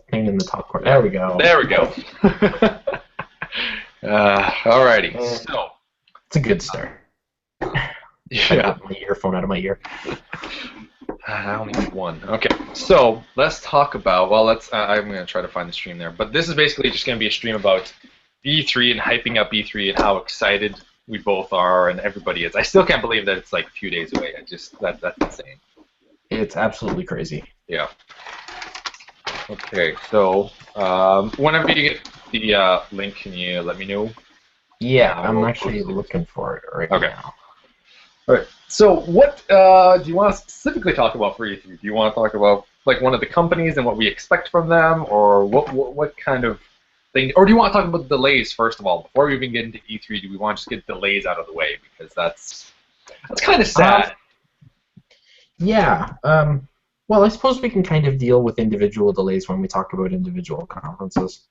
thing in the top corner. There we go. There we go. Alrighty. Eh, So, it's a good start. I yeah. got my earphone out of my ear. I only need one. Okay, so let's talk about. Well, I'm going to try to find the stream there, but this is basically just going to be a stream about E3 and hyping up E3 and how excited we both are and everybody is. I still can't believe that it's like a few days away. That's insane. It's absolutely crazy. Yeah. Okay, so whenever you get the link, can you let me know? Yeah, I'm actually looking for it right now. All right. So, what do you want to specifically talk about for E3? Do you want to talk about like one of the companies and what we expect from them, or what kind of thing? Or do you want to talk about delays first of all before we even get into E3? Do we want to just get delays out of the way because that's kind of sad? Yeah. Well, I suppose we can kind of deal with individual delays when we talk about individual conferences.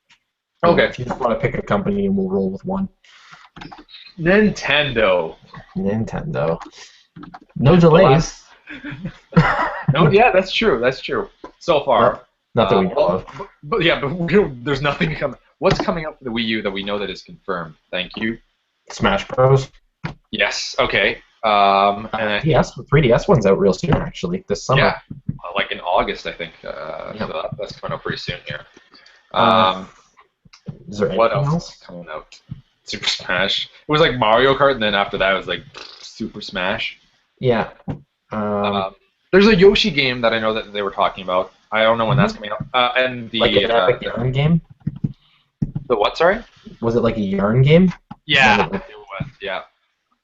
Okay. If you just want to pick a company, and we'll roll with one. Nintendo. No delays. No, yeah, that's true. That's true. So far. Not that we know of. But there's nothing coming. What's coming up for the Wii U that we know that is confirmed? Thank you. Smash Bros. Yes. Okay. DS, the 3DS one's out real soon, actually, this summer. Yeah, like in August, I think. So that's coming up pretty soon here. Is there what anything else is coming out? Super Smash. It was like Mario Kart, and then after that, it was like Super Smash. Yeah. There's a Yoshi game that I know that they were talking about. I don't know when that's coming out. And the like an epic yarn game. The what? Sorry. Was it like a yarn game? Yeah, it was. Yeah.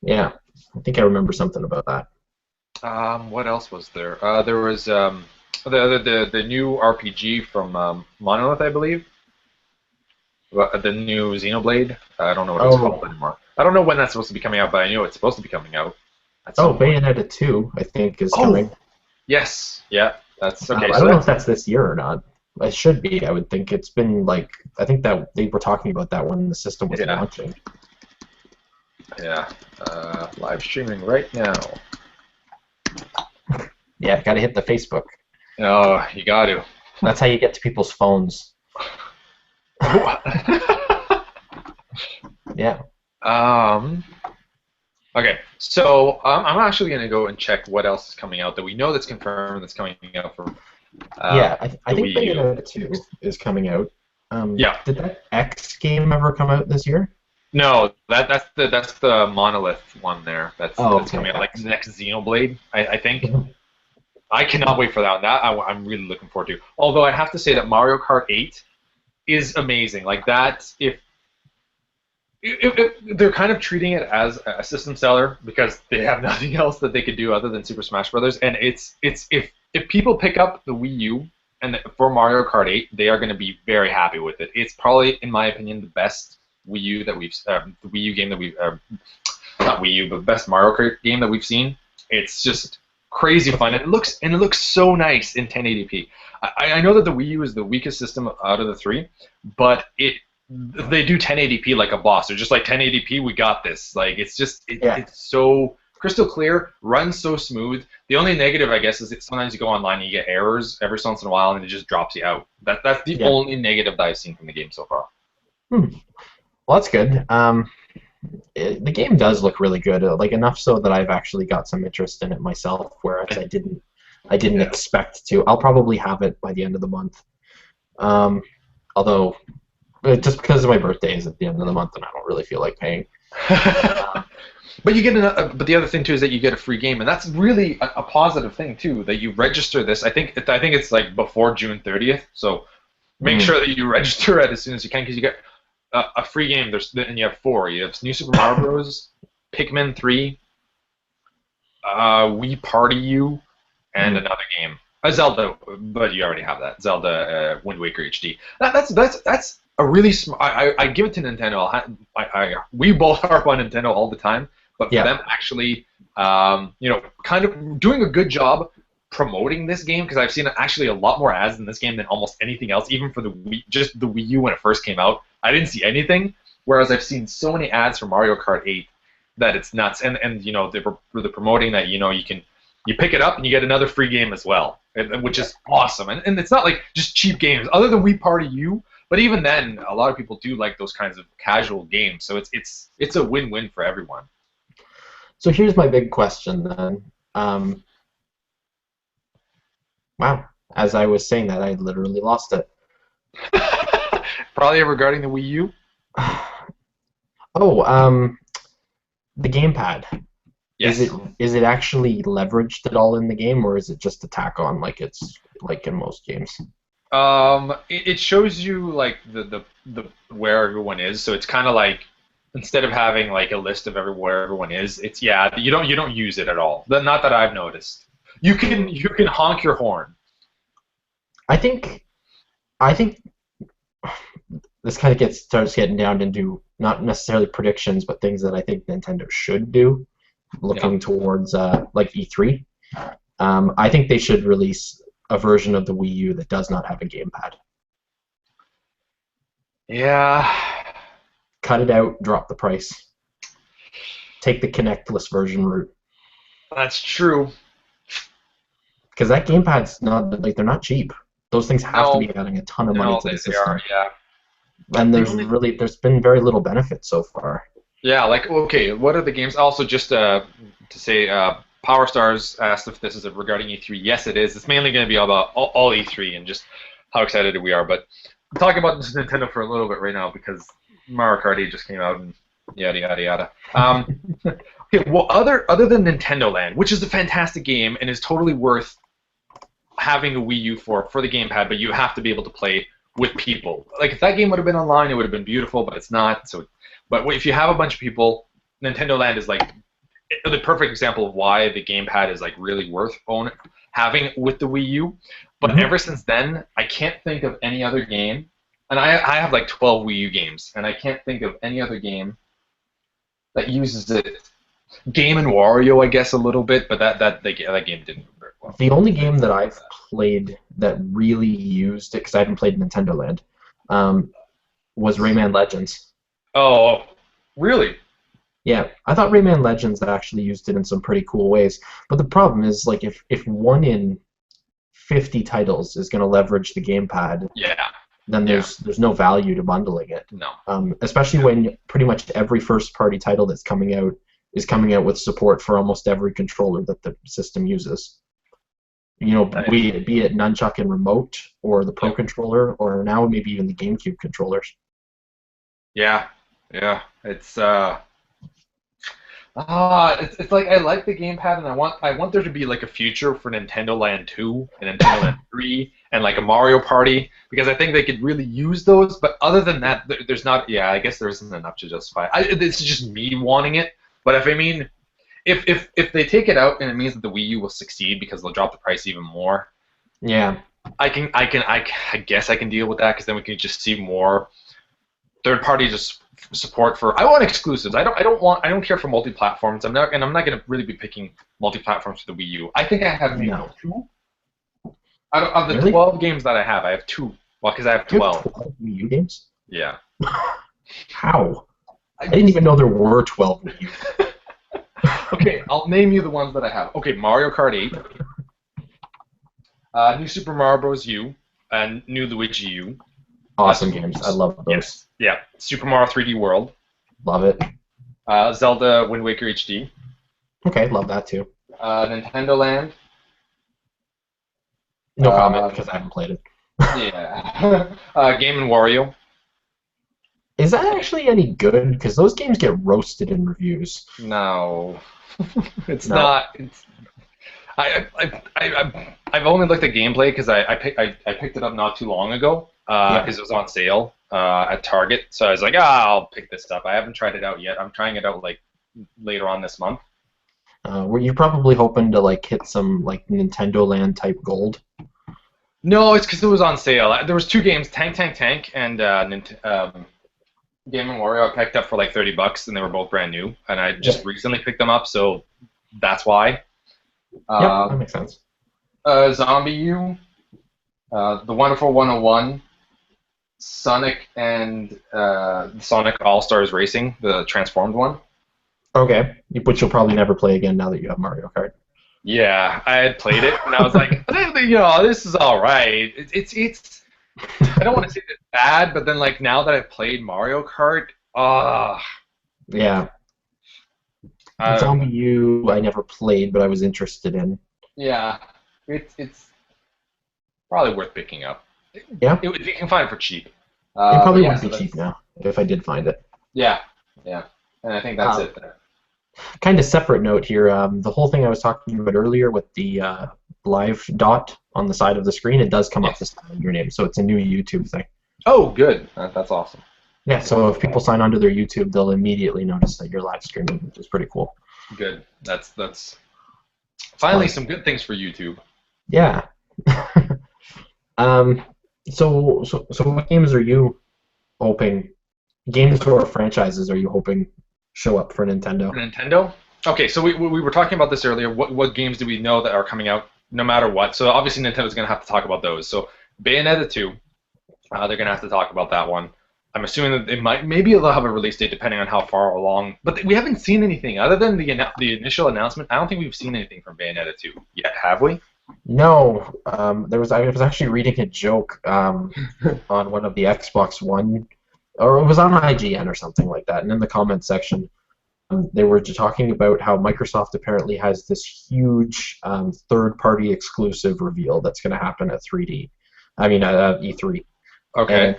Yeah, I think I remember something about that. What else was there? There was the new RPG from Monolith, I believe. The new Xenoblade. I don't know what it's called anymore. I don't know when that's supposed to be coming out, but I know it's supposed to be coming out. Bayonetta 2, I think, is coming. Yes. Yeah. That's okay. I don't know if that's this year or not. It should be. I would think it's been like. I think that they were talking about that when the system was launching. Yeah. Live streaming right now. Yeah, gotta hit the Facebook. Oh, you got to. That's how you get to people's phones. Yeah. Okay, so I'm actually going to go and check what else is coming out that we know that's confirmed that's coming out for. I think Bayonetta 2 is coming out. Yeah. Did that X game ever come out this year? No, that's the Monolith one there. That's coming out like the next Xenoblade, I think. Mm-hmm. I cannot wait for that one. That I'm really looking forward to. Although I have to say that Mario Kart 8 is amazing. Like that, if they're kind of treating it as a system seller because they have nothing else that they could do other than Super Smash Brothers, and it's if people pick up the Wii U and for Mario Kart 8, they are going to be very happy with it. It's probably, in my opinion, the best Wii U that we've the Wii U game that we've not Wii U, but best Mario Kart game that we've seen. It's just crazy fun, and it looks so nice in 1080p. I know that the Wii U is the weakest system out of the three, but they do 1080p like a boss. They're just like 1080p, we got this. Like it's just it's so crystal clear, runs so smooth. The only negative, I guess, is that sometimes you go online and you get errors every once in a while, and it just drops you out. That's the only negative that I've seen from the game so far. Well, that's good. The game does look really good, like enough so that I've actually got some interest in it myself, whereas I didn't expect to. I'll probably have it by the end of the month. Although, just because my birthday is at the end of the month, and I don't really feel like paying. But you get but the other thing too is that you get a free game, and that's really a positive thing too. That you register this. I think it's like before June 30th. So make sure that you register it as soon as you can, because you get a free game. And you have 4. You have New Super Mario Bros., Pikmin 3, Wii Party U, and another game. Zelda, but you already have that. Zelda Wind Waker HD. That's a really smart. I give it to Nintendo. We both harp on Nintendo all the time, but for them actually, kind of doing a good job promoting this game, because I've seen actually a lot more ads in this game than almost anything else, even for the Wii U when it first came out. I didn't see anything, whereas I've seen so many ads for Mario Kart 8 that it's nuts. And they're promoting that you can You pick it up and you get another free game as well, which is awesome. And it's not like just cheap games, other than Wii Party U. But even then, a lot of people do like those kinds of casual games. So it's a win-win for everyone. So here's my big question then. Wow, as I was saying that, I literally lost it. Probably regarding the Wii U. Oh, the gamepad. Yes. Is it actually leveraged at all in the game, or is it just a tack on like it's like in most games? It shows you like the where everyone is. So it's kind of like instead of having like a list of where everyone is, it's you don't use it at all. Not that I've noticed. You can honk your horn. I think this kind of starts getting down into not necessarily predictions, but things that I think Nintendo should do, looking towards like E3. I think they should release a version of the Wii U that does not have a gamepad. Yeah. Cut it out, drop the price. Take the Kinectless version route. That's true. Because that gamepad's not like they're not cheap. Those things have to be adding a ton of money to the system. Are, yeah. And there's been very little benefit so far. Yeah, like okay, what are the games? Also, just to say, Power Stars asked if this is regarding E3. Yes, it is. It's mainly going to be all about all E3 and just how excited we are. But I'm talking about this Nintendo for a little bit right now because Mario Kart 8 just came out and yada yada yada. Okay, well, other than Nintendo Land, which is a fantastic game and is totally worth having a Wii U for the gamepad, but you have to be able to play with people. Like if that game would have been online, it would have been beautiful, but it's not. So, but if you have a bunch of people, Nintendo Land is like the perfect example of why the gamepad is like really worth having with the Wii U. But ever since then, I can't think of any other game, and I have like 12 Wii U games, and I can't think of any other game that uses it. Game and Wario, I guess, a little bit, but that game didn't work very well. The only game that I've played that really used it, because I haven't played Nintendo Land, was Rayman Legends. Oh, really? Yeah, I thought Rayman Legends actually used it in some pretty cool ways. But the problem is, like, if 1 in 50 titles is going to leverage the gamepad, then there's no value to bundling it. No. Especially when pretty much every first-party title that's coming out is coming out with support for almost every controller that the system uses. You know, be it nunchuck and remote, or the Pro controller, or now maybe even the GameCube controllers. Yeah. It's like I like the gamepad, and I want there to be like a future for Nintendo Land 2 and Nintendo Land 3 and like a Mario Party, because I think they could really use those. But other than that, there's not. Yeah, I guess there isn't enough to justify. It's just me wanting it. But if they take it out and it means that the Wii U will succeed because they'll drop the price even more. Yeah. I guess I can deal with that, because then we can just see more third-party support for. I want exclusives. I don't care for multi-platforms. I'm not going to really be picking multi-platforms for the Wii U. I think I have two. Of the 12 games that I have 2. Well, because I have 12. You have 12 Wii U games? Yeah. How? I didn't even know there were 12 Wii U. Okay, I'll name you the ones that I have. Okay, Mario Kart 8, New Super Mario Bros. U, and New Luigi U. Awesome games. I love those. Yes. Yeah. Super Mario 3D World. Love it. Zelda Wind Waker HD. Okay, love that too. Nintendo Land. No comment, because I haven't played it. Yeah. Game and Wario. Is that actually any good? Because those games get roasted in reviews. No, it's not. It's, I've only looked at gameplay because I picked it up not too long ago because it was on sale at Target. So I was like, I'll pick this up. I haven't tried it out yet. I'm trying it out like later on this month. Were you probably hoping to like hit some like Nintendo Land type gold? No, it's because it was on sale. There was 2 games, Tank and Game and Wario. I picked up for like $30, and they were both brand new. And I just recently picked them up, so that's why. Yeah, that makes sense. Zombie U, The Wonderful 101, Sonic and Sonic All-Stars Racing, the transformed one. Okay, which you'll probably never play again now that you have Mario Kart. Yeah, I had played it and I was like, this is all right. It's I don't want to say it's bad, but then like now that I've played Mario Kart, Yeah, uh, Zombie U I never played, but I was interested in. yeah, it's probably worth picking up. Yeah, If you can find it for cheap. it But probably yeah, would be so cheap that's now if I did find it. yeah, yeah, and I think that's Um, it there. Kind of separate note here. The whole thing I was talking about earlier with the live dot on the side of the screen, it does come up Yes. this time in your name, so it's a new YouTube thing. Oh, good. That's awesome. Yeah, so if people sign onto their YouTube, they'll immediately notice that you're live streaming, which is pretty cool. Good. That's It's finally fun. some good things for YouTube. Yeah. um. So what games are you hoping? Games or franchises are you hoping show up for For Nintendo? Nintendo? Okay, so we were talking about this earlier. What games do we know that are coming out no matter what? So obviously Nintendo's going to have to talk about those. So Bayonetta 2, they're going to have to talk about that one. I'm assuming that maybe they'll have a release date depending on how far along. But we haven't seen anything other than the initial announcement. I don't think we've seen anything from Bayonetta 2 yet, have we? No. I was actually reading a joke on one of the Xbox One, or it was on IGN or something like that, and in the comment section, they were talking about how Microsoft apparently has this huge third-party exclusive reveal that's going to happen at 3D. I mean, E3, Okay.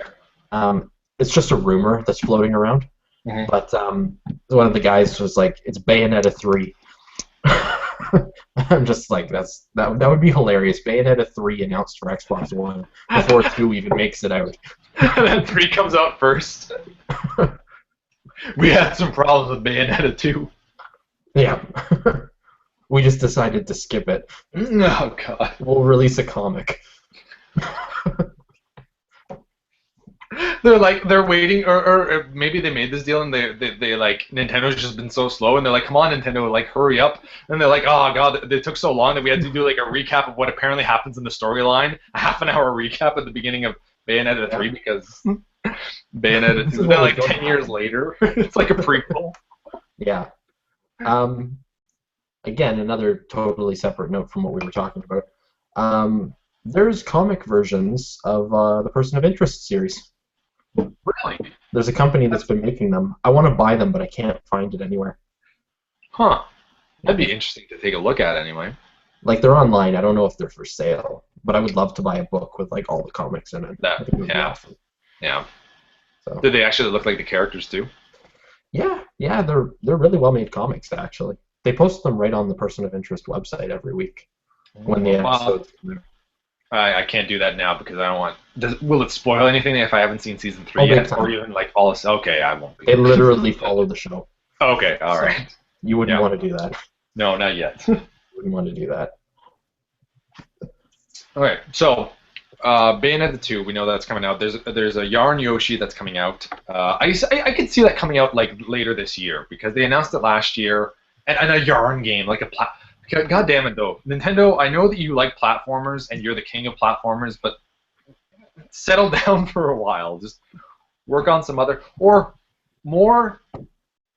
and it's just a rumor that's floating around. Mhm. But one of the guys was like, "It's Bayonetta 3." I'm just like, that would be hilarious. Bayonetta 3 announced for Xbox One before 2 even makes it out. And then 3 comes out first. We had some problems with Bayonetta 2. Yeah. We just decided to skip it. Oh god. We'll release a comic. They're waiting, or maybe they made this deal and they like Nintendo's just been so slow and they're like, come on Nintendo, like hurry up. And they're like, oh god, they took so long that we had to do like a recap of what apparently happens in the storyline, a half an hour recap at the beginning of Bayonetta 3 Yeah. because Bayonetta This is 2. Then what was like going to 10 years happen. later, it's like a prequel. Yeah. Um, Again, another totally separate note from what we were talking about. There's comic versions of the Person of Interest series. Really? There's a company that's been making them. I want to buy them, but I can't find it anywhere. Huh. That'd be interesting to take a look at anyway. Like they're online. I don't know if they're for sale, but I would love to buy a book with like all the comics in it. I That think it would be yeah, awesome. yeah. So Did they actually look like the characters too? yeah, they're really well made comics actually. They post them right on the Person of Interest website every week when the Well, episodes come out. I can't do that now because I don't want. Will it spoil anything if I haven't seen season 3 Oh, big yet, or time. even like all this? Okay, I won't be. They literally follow the show, Okay, all so right. you wouldn't Yeah. want to do that. No, not yet. You wouldn't want to do that. Okay, so Bayonetta 2, we know that's coming out. There's a Yarn Yoshi that's coming out. I could see that coming out like later this year because they announced it last year, and a Yarn game like a God damn it though, Nintendo. I know that you like platformers and you're the king of platformers, but settle down for a while. Just work on some other or more,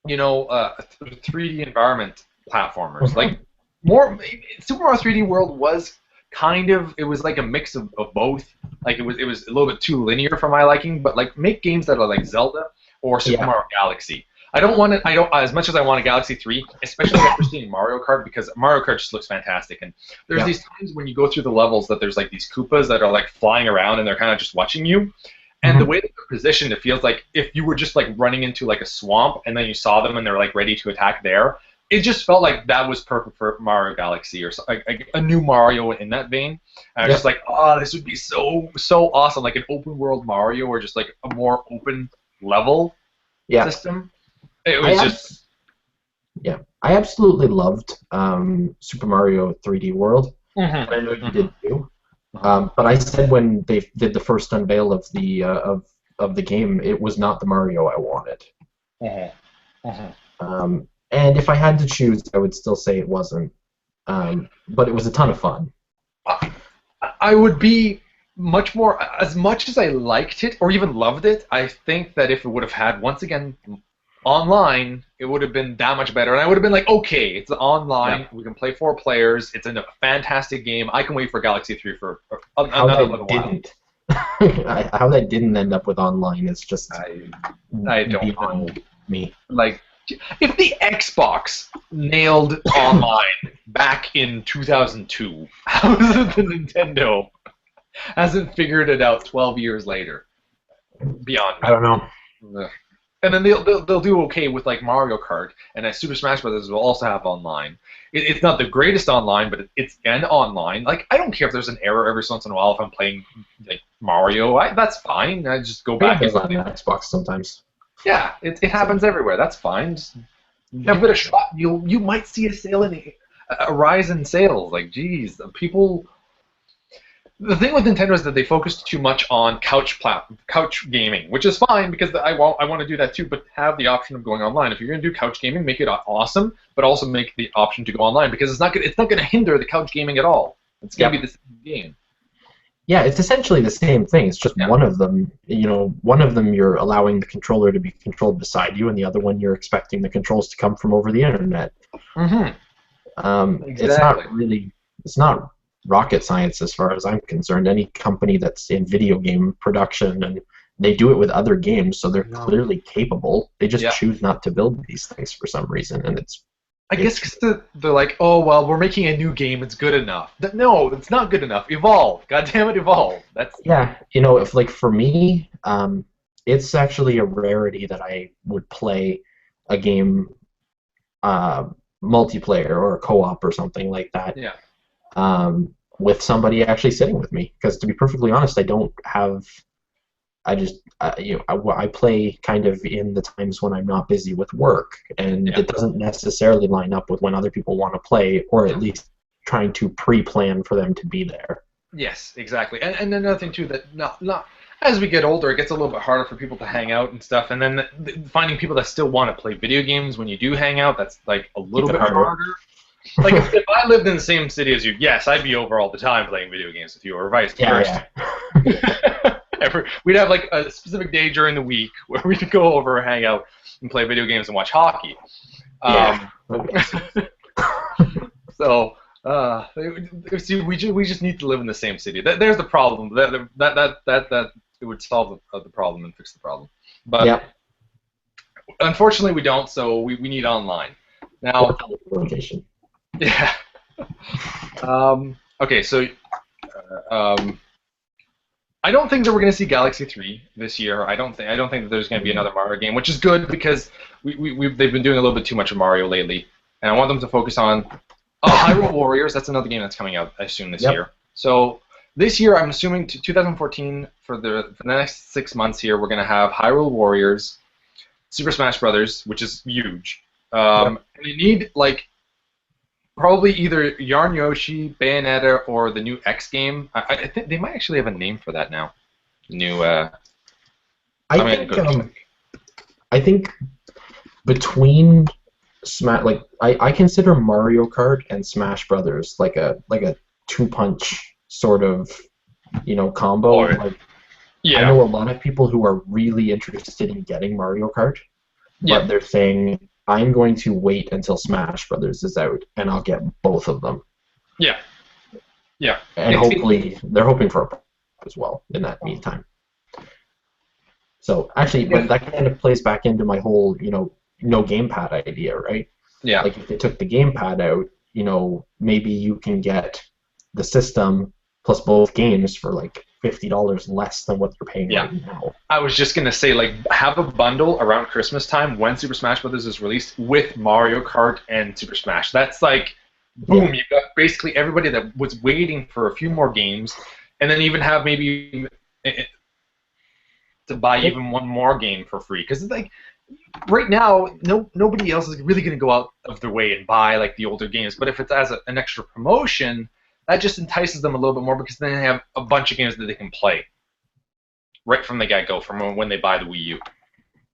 3D environment platformers. Like more Super Mario 3D World was kind of it was like a mix of both. Like it was a little bit too linear for my liking, but like make games that are like Zelda or Super Yeah, Mario Galaxy. I don't want it. I don't as much as I want a Galaxy 3, especially after seeing Mario Kart because Mario Kart just looks fantastic. And there's yeah, these times when you go through the levels that there's like these Koopas that are like flying around and they're kind of just watching you. And the hmm way that they're positioned, it feels like if you were just like running into like a swamp and then you saw them and they're like ready to attack there, it just felt like that was perfect for Mario Galaxy or like a new Mario in that vein. And I was yeah, just like, oh, this would be so awesome, like an open world Mario or just like a more open level yeah. system. It I was abs- just yeah, I absolutely loved Super Mario 3D World, and I know mm-hmm, you mm-hmm, did too. mm-hmm, But I said when they did the first unveil of the game, it was not the Mario I wanted. mm-hmm, mm-hmm. And if I had to choose, I would still say it wasn't. But it was a ton of fun. I would be much as I liked it or even loved it. I think that if it would have had once again online, it would have been that much better, and I would have been like, okay, it's online, Yeah. we can play 4 players, it's a fantastic game. I can wait for Galaxy 3 for How another little that while. didn't, how that didn't end up with online is just I don't know. beyond me. Like, if the Xbox nailed online back in 2002, how is it the Nintendo hasn't figured it out 12 years later? Beyond me. I don't know. Ugh. And then they'll do okay with like Mario Kart, and Super Smash Brothers will also have online. It's not the greatest online, but it's an online. Like, I don't care if there's an error every once in a while if I'm playing like Mario. That's fine. I just go back It does and on the Xbox sometimes. yeah, it happens everywhere. That's fine. Just give it a shot. You might see a rise in sales. Like, geez, people. The thing with Nintendo is that they focused too much on couch gaming, which is fine because I want to do that too. But have the option of going online. If you're going to do couch gaming, make it awesome, but also make the option to go online because it's not going to hinder the couch gaming at all. It's going to be the same game. Yeah, it's essentially the same thing. It's just one of them. One of them you're allowing the controller to be controlled beside you, and the other one you're expecting the controls to come from over the internet. Mm-hmm. Exactly. It's not rocket science as far as I'm concerned. Any company that's in video game production, and they do it with other games, so they're clearly capable. They just choose not to build these things for some reason, and I guess because they're like, oh, well, we're making a new game, it's good enough. No, it's not good enough. Evolve. God damn it, evolve. If like for me, it's actually a rarity that I would play a game multiplayer or co-op or something like that. Yeah. With somebody actually sitting with me, because to be perfectly honest, I don't have. I play kind of in the times when I'm not busy with work, and it doesn't necessarily line up with when other people want to play, or at least trying to pre-plan for them to be there. Yes, exactly. And another thing too, that not as we get older, it gets a little bit harder for people to hang out and stuff, and then finding people that still want to play video games when you do hang out, that's like a little bit harder. Like if I lived in the same city as you, yes, I'd be over all the time playing video games with you, or vice versa. We'd have like a specific day during the week where we'd go over, hang out, and play video games and watch hockey. So see, we just need to live in the same city. There's the problem. That it would solve the problem and fix the problem. But unfortunately, we don't. So we need online now. Yeah. Okay, so I don't think that we're going to see Galaxy 3 this year. I don't think that there's going to be another Mario game, which is good because they've been doing a little bit too much of Mario lately, and I want them to focus on Hyrule Warriors. That's another game that's coming out, I assume, this year. So this year, I'm assuming 2014 for the next 6 months here, we're going to have Hyrule Warriors, Super Smash Brothers, which is huge, and you need like. Probably either Yarn Yoshi, Bayonetta, or the new X game. I think they might actually have a name for that now. New. I think between I consider Mario Kart and Smash Brothers like a two-punch sort of combo. I know a lot of people who are really interested in getting Mario Kart, but they're saying, I'm going to wait until Smash Brothers is out, and I'll get both of them. Yeah. And hopefully, they're hoping for a as well in that meantime. So actually, but that kind of plays back into my whole, no gamepad idea, right? Yeah. Like if they took the gamepad out, maybe you can get the system plus both games for like $50 less than what you're paying right now. I was just gonna say, like, have a bundle around Christmas time when Super Smash Brothers is released with Mario Kart and Super Smash. That's like, boom! You've got basically everybody that was waiting for a few more games, and then even have maybe to buy even one more game for free. Because like right now, nobody else is really gonna go out of their way and buy like the older games. But if it's as an extra promotion, that just entices them a little bit more because then they have a bunch of games that they can play right from the get-go, from when they buy the Wii U.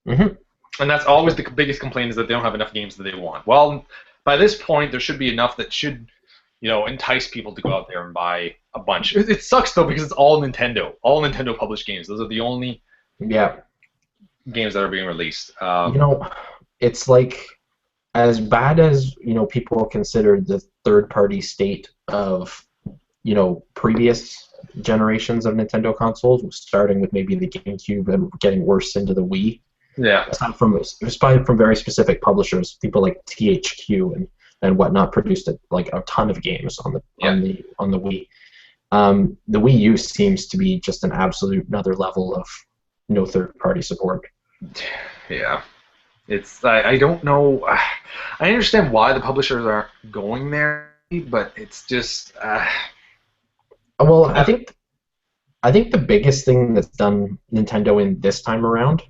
And that's always the biggest complaint, is that they don't have enough games that they want. Well, by this point, there should be enough that should, entice people to go out there and buy a bunch. It sucks, though, because it's all Nintendo published games. Those are the only games that are being released. it's like as bad as people consider the third-party state of previous generations of Nintendo consoles, starting with maybe the GameCube and getting worse into the Wii. Yeah. Aside from very specific publishers, people like THQ and whatnot produced a ton of games on the Wii. The Wii U seems to be just an absolute another level of no third-party support. Yeah. I don't know. I understand why the publishers aren't going there, but it's just. Well, I think the biggest thing that's done Nintendo in this time around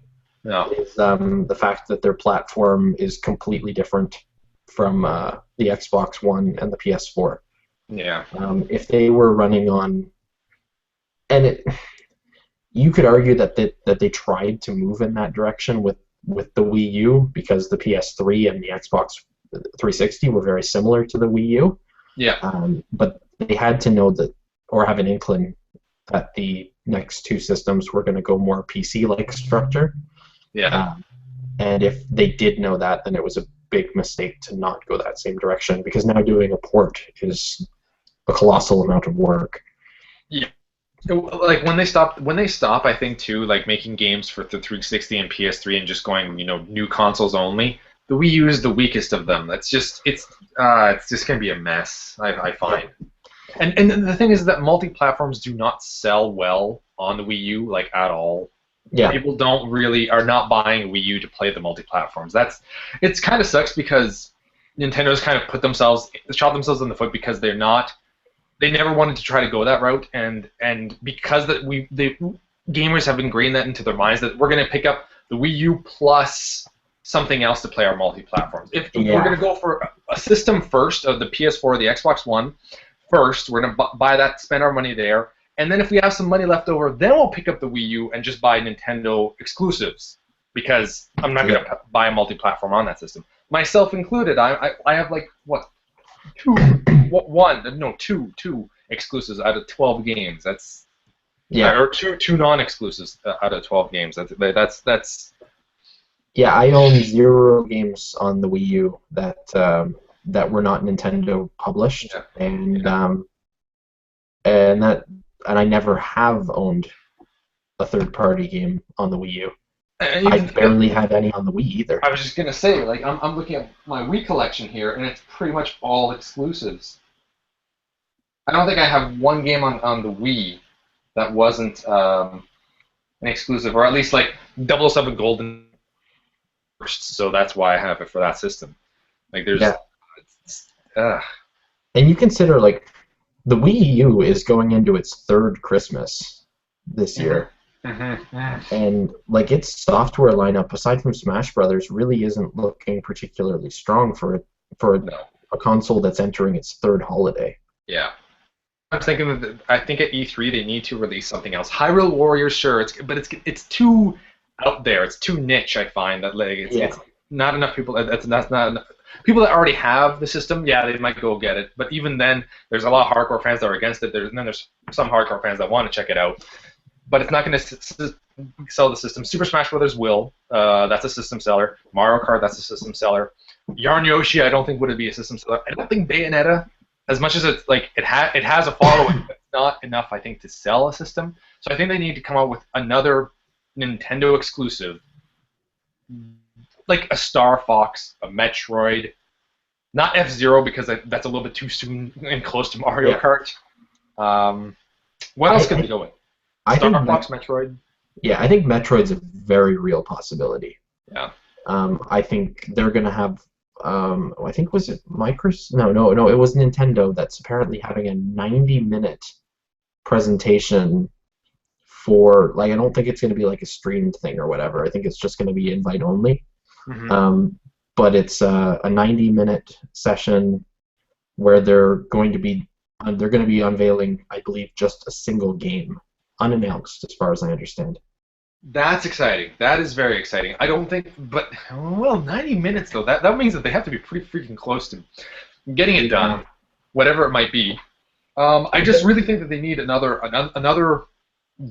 is the fact that their platform is completely different from the Xbox One and the PS4. Yeah. If they were running on, you could argue that they tried to move in that direction with the Wii U, because the PS3 and the Xbox 360 were very similar to the Wii U. Yeah. But they had to know that, or have an inkling that the next two systems were going to go more PC-like structure. Yeah. And if they did know that, then it was a big mistake to not go that same direction, because now doing a port is a colossal amount of work. Yeah. Like when they stop, I think too, like making games for the 360 and PS3 and just going, new consoles only. The Wii U is the weakest of them. It's just gonna be a mess. I find. And the thing is that multi-platforms do not sell well on the Wii U, like, at all. Yeah. People are not buying Wii U to play the multi-platforms. It's kind of sucks, because Nintendo's kind of shot themselves in the foot, because they never wanted to try to go that route, and because the gamers have ingrained that into their minds that we're going to pick up the Wii U plus something else to play our multi-platforms. If we're going to go for a system first of the PS4 or the Xbox One first, we're going to buy that, spend our money there, and then if we have some money left over, then we'll pick up the Wii U and just buy Nintendo exclusives, because I'm not going to buy a multi-platform on that system. Myself included, I have two exclusives out of 12 games. That's or two non-exclusives out of 12 games. That's. Yeah, I own 0 games on the Wii U that were not Nintendo published, and I never have owned a third-party game on the Wii U. I barely had any on the Wii either. I was just gonna say, like, I'm looking at my Wii collection here, and it's pretty much all exclusives. I don't think I have one game on the Wii that wasn't an exclusive, or at least like 007 Golden first, so that's why I have it for that system. Like, there's. And you consider, like, the Wii U is going into its 3rd Christmas this year. Mm-hmm. And, like, its software lineup, aside from Smash Brothers, really isn't looking particularly strong for a console that's entering its 3rd holiday. Yeah. I was thinking I think at E3 they need to release something else. Hyrule Warriors, sure, it's too out there. It's too niche. I find that, like, it's not enough people. That's not enough. People that already have the system, yeah, they might go get it. But even then, there's a lot of hardcore fans that are against it. And then there's some hardcore fans that want to check it out. But it's not going to sell the system. Super Smash Brothers will. That's a system seller. Mario Kart, that's a system seller. Yarn Yoshi, I don't think would be a system seller. I don't think Bayonetta, as much as it's like it has a following, but it's not enough, I think, to sell a system. So I think they need to come out with another Nintendo exclusive, like a Star Fox, a Metroid, not F-Zero, because that's a little bit too soon and close to Mario Kart. What else could they go with? Star Fox, Metroid? Yeah, I think Metroid's a very real possibility. Yeah. I think they're going to have, I think, was it Microsoft? No, it was Nintendo that's apparently having a 90-minute presentation for, like, I don't think it's going to be like a streamed thing or whatever. I think it's just going to be invite only. Mm-hmm. But it's a 90-minute session where they're going to be unveiling, I believe, just a single game, unannounced, as far as I understand. That's exciting. That is very exciting. I don't think, but, well, 90 minutes though. That means that they have to be pretty freaking close to getting it done, whatever it might be. I just really think that they need another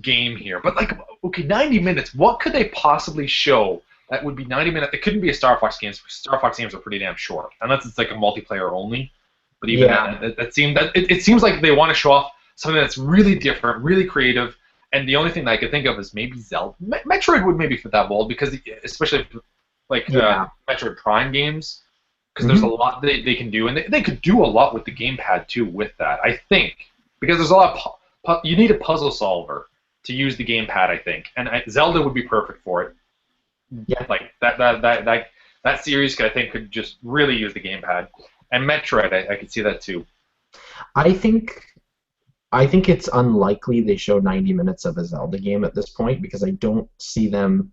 game here. But, like, okay, 90 minutes. What could they possibly show that would be 90 minutes. It couldn't be a Star Fox game. Star Fox games are pretty damn short, unless it's like a multiplayer only. But even Yeah. it seems like they want to show off something that's really different, really creative. And the only thing that I could think of is maybe Zelda. Metroid would maybe fit that mold because, especially like Yeah. Metroid Prime games, because there's a Mhm. lot they can do, and they could do a lot with the gamepad too with that. I think because there's a lot of you need a puzzle solver to use the gamepad. I think, and Zelda would be perfect for it. Yeah. Like that series, I think, could just really use the gamepad. And Metroid, I could see that too. I think I think it's unlikely they show 90 minutes of a Zelda game at this point because I don't see them.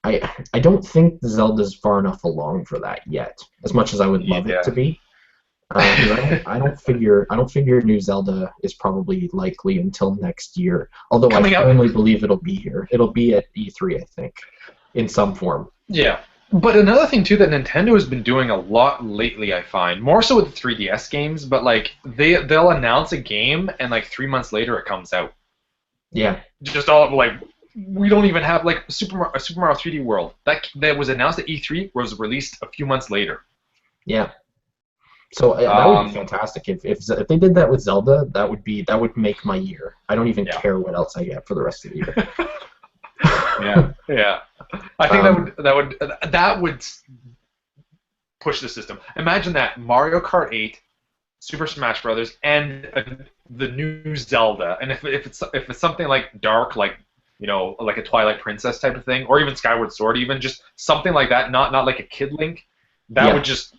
I don't think Zelda's far enough along for that yet. As much as I would love it Yeah. to be, 'cause I don't figure new Zelda is probably likely until next year. Although I Coming up. firmly believe it'll be here. It'll be at E3, I think, in some form. Yeah. But another thing too that Nintendo has been doing a lot lately, I find, more so with the 3DS games, but like they'll announce a game and like 3 months later it comes out. Yeah, Just all like we don't even have like Super Mario 3D World that was announced at E3 was released a few months later. yeah. So that would be fantastic if they did that with Zelda. That would make my year. I don't even Yeah. care what else I get for the rest of the year. Yeah. I think that would push the system. Imagine that Mario Kart 8, Super Smash Brothers, and the new Zelda. And if it's something like dark, like like a Twilight Princess type of thing, or even Skyward Sword, even just something like that, not like a Kid Link, that Yeah. would just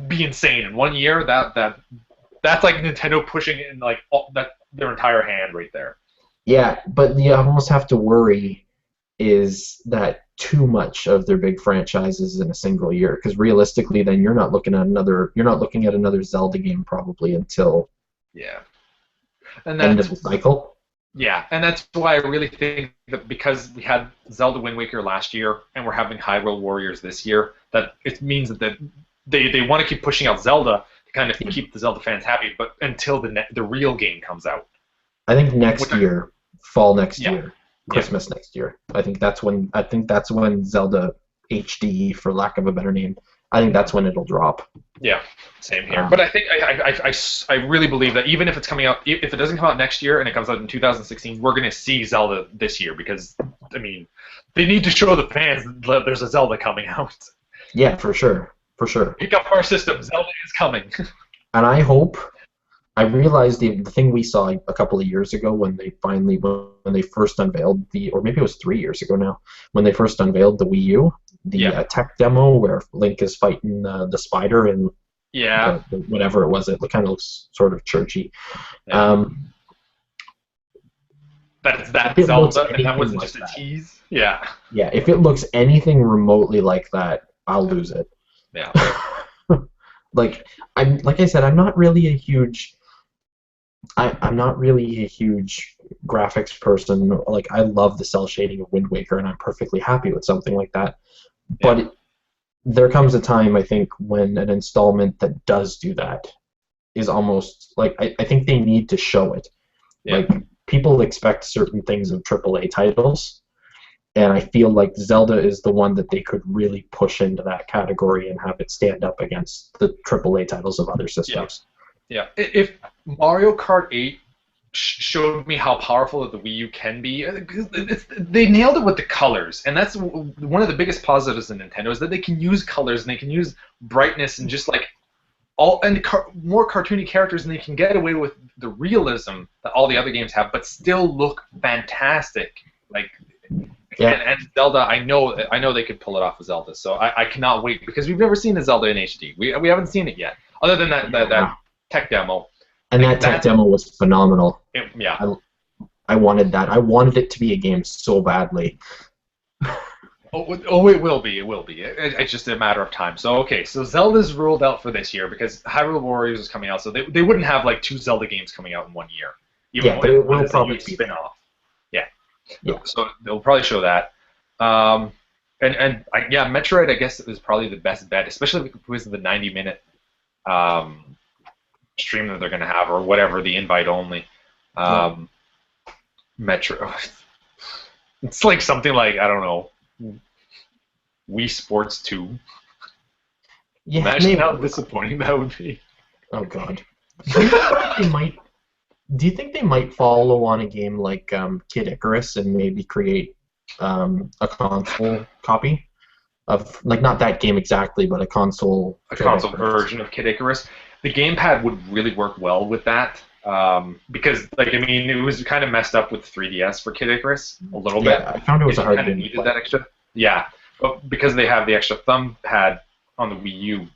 be insane. In 1 year, that's like Nintendo pushing in like their entire hand right there. Yeah, but you almost have to worry is that too much of their big franchises in a single year? Because realistically, then you're not looking at another Zelda game probably until Yeah, and end of that's the cycle. Yeah, and that's why I really think that because we had Zelda Wind Waker last year and we're having Hyrule Warriors this year, that it means that they want to keep pushing out Zelda to kind of keep the Zelda fans happy, but until the real game comes out. I think next year, fall next Yeah. year, Christmas next year. I think that's when Zelda HD, for lack of a better name, I think that's when it'll drop. Yeah, same here. But I think I really believe that even if it's coming out, if it doesn't come out next year and it comes out in 2016, we're going to see Zelda this year because, I mean, they need to show the fans that there's a Zelda coming out. Yeah, for sure. Pick up our system. Zelda is coming. And I realized the thing we saw a couple of years ago when they first unveiled or maybe it was 3 years ago now, when they first unveiled the Wii U, the tech demo where Link is fighting the spider and whatever it was, it kind of looks sort of churchy. Yeah. That's Zelda, and that wasn't just a tease. Yeah. Yeah, if it looks anything remotely like that, I'll lose it. Yeah. like I said, I'm not really a huge graphics person. Like, I love the cell shading of Wind Waker, and I'm perfectly happy with something like that. But there comes a time, I think, when an installment that does do that is almost like I think they need to show it. Yeah. Like, people expect certain things of AAA titles, and I feel like Zelda is the one that they could really push into that category and have it stand up against the AAA titles of other systems. Yeah. If Mario Kart 8 showed me how powerful the Wii U can be, they nailed it with the colors, and that's one of the biggest positives of Nintendo is that they can use colors and they can use brightness and just like more cartoony characters, and they can get away with the realism that all the other games have, but still look fantastic. Like, and Zelda, I know they could pull it off with Zelda, so I cannot wait because we've never seen a Zelda in HD. We haven't seen it yet, other than that tech demo. And that tech demo was phenomenal. Yeah. I wanted that. I wanted it to be a game so badly. Oh, it will be. It will be. It's just a matter of time. So, okay, so Zelda's ruled out for this year because Hyrule Warriors is coming out, so they wouldn't have like 2 Zelda games coming out in 1 year. Even but it will probably be spin-off. Yeah. So they'll probably show that. Metroid, I guess, is probably the best bet, especially because of the 90-minute stream that they're going to have, or whatever, the invite only. Metro. It's like something like, I don't know, Wii Sports 2. Yeah, Imagine maybe. how disappointing that would be. Oh God. Do you think they might? Do you think they might follow on a game like Kid Icarus and maybe create a console copy of like not that game exactly, but a console A Kid console Icarus? version of Kid Icarus. The gamepad would really work well with that. Because, like, I mean, it was kind of messed up with 3DS for Kid Icarus a little bit. Yeah, I found it was It a hard kind of game to needed play. that extra. Yeah, but because they have the extra thumb pad on the Wii U,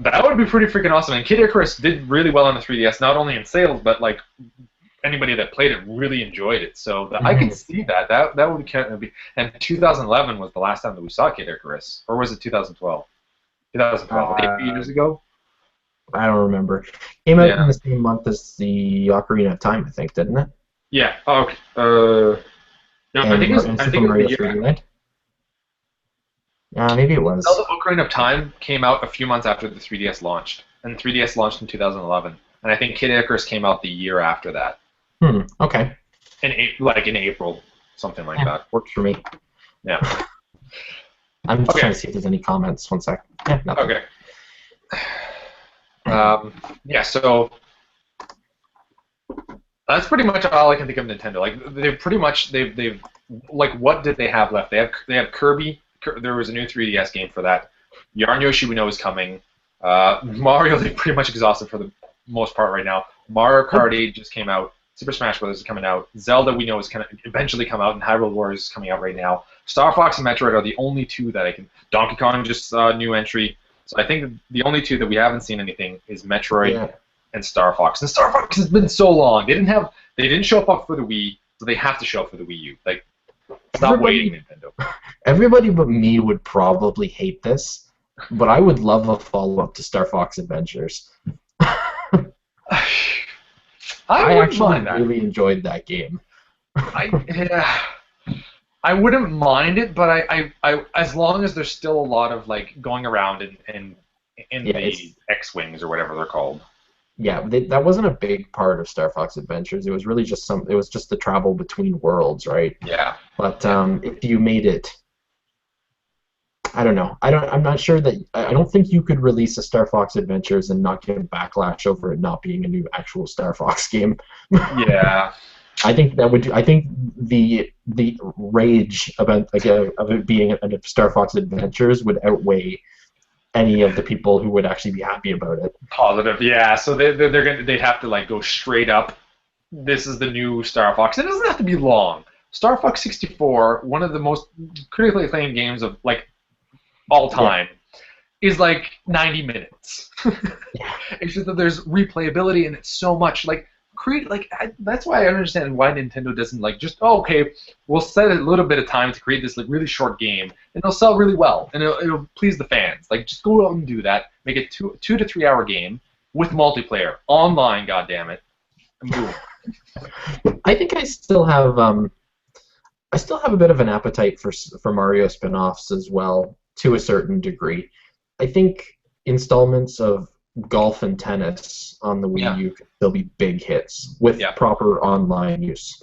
that would be pretty freaking awesome. And Kid Icarus did really well on the 3DS, not only in sales, but like anybody that played it really enjoyed it. So I could see that. That would kind of be. And 2011 was the last time that we saw Kid Icarus, or was it 2012? 2012, like a few years ago. I don't remember. Came out Yeah. in the same month as the Ocarina of Time, I think, didn't it? Yeah. Oh, okay. No, And, and I Super think it was the Mario year. 3D Land. Maybe it was. Zelda Ocarina of Time came out a few months after the 3DS launched, and 3DS launched in 2011. And I think Kid Icarus came out the year after that, Okay. in April, something like that. Works for me. Yeah. I'm just Okay. trying to see if there's any comments. One sec. Yeah, nothing. Okay. Yeah. So that's pretty much all I can think of Nintendo. Like they've like, what did they have left? They have Kirby. There was a new 3DS game for that. Yarn Yoshi we know is coming. Mario they pretty much exhausted for the most part right now. Mario Kart 8 just came out. Super Smash Bros. Is coming out. Zelda we know is going to eventually come out, and Hyrule Warriors is coming out right now. Star Fox and Metroid are the only two that I can. Donkey Kong just new entry. So I think the only two that we haven't seen anything is Metroid and Star Fox. And Star Fox has been so long. They didn't show up for the Wii, so they have to show up for the Wii U. Like, stop waiting, Nintendo. Everybody but me would probably hate this, but I would love a follow-up to Star Fox Adventures. I actually really enjoyed that game. I wouldn't mind it, but I as long as there's still a lot of like going around in the X-wings or whatever they're called. Yeah, that wasn't a big part of Star Fox Adventures. It was really just it was just the travel between worlds, right? Yeah. But if you made it, I don't know. I'm not sure that. I don't think you could release a Star Fox Adventures and not get a backlash over it not being a new actual Star Fox game. Yeah. I think that would. I think the rage about of it being a Star Fox Adventures would outweigh any of the people who would actually be happy about it. Positive, yeah. So they'd have to like go straight up. This is the new Star Fox. It doesn't have to be long. Star Fox 64, one of the most critically acclaimed games of like all time, is like 90 minutes. It's just that there's replayability and it's so much like. That's why I understand why Nintendo doesn't like just okay, we'll set a little bit of time to create this like really short game and it'll sell really well and it'll please the fans. Like just go out and do that, make it 2 to 3 hour game with multiplayer online, goddammit, and boom. I think I still have a bit of an appetite for Mario spin-offs as well to a certain degree. I think installments of golf and tennis on the Wii U could still be big hits with proper online use,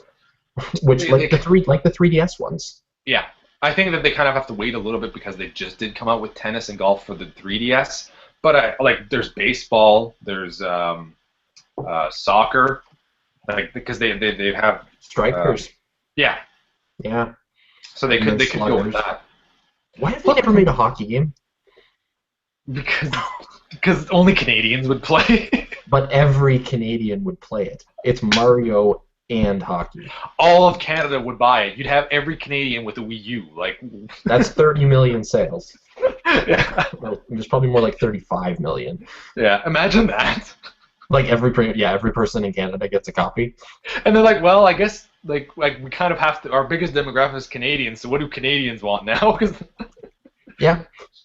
which the 3DS ones. Yeah, I think that they kind of have to wait a little bit because they just did come out with tennis and golf for the 3DS. But there's baseball, there's soccer, like because they have strikers. Yeah. So they could go with that. Why have they never made a hockey game? Because only Canadians would play. But every Canadian would play it. It's Mario and hockey. All of Canada would buy it. You'd have every Canadian with a Wii U. Like that's 30 million sales. Yeah. Well, there's probably more like 35 million. Yeah, imagine that. Like every person in Canada gets a copy. And they're like, well, I guess like we kind of have to. Our biggest demographic is Canadians. So what do Canadians want now? Because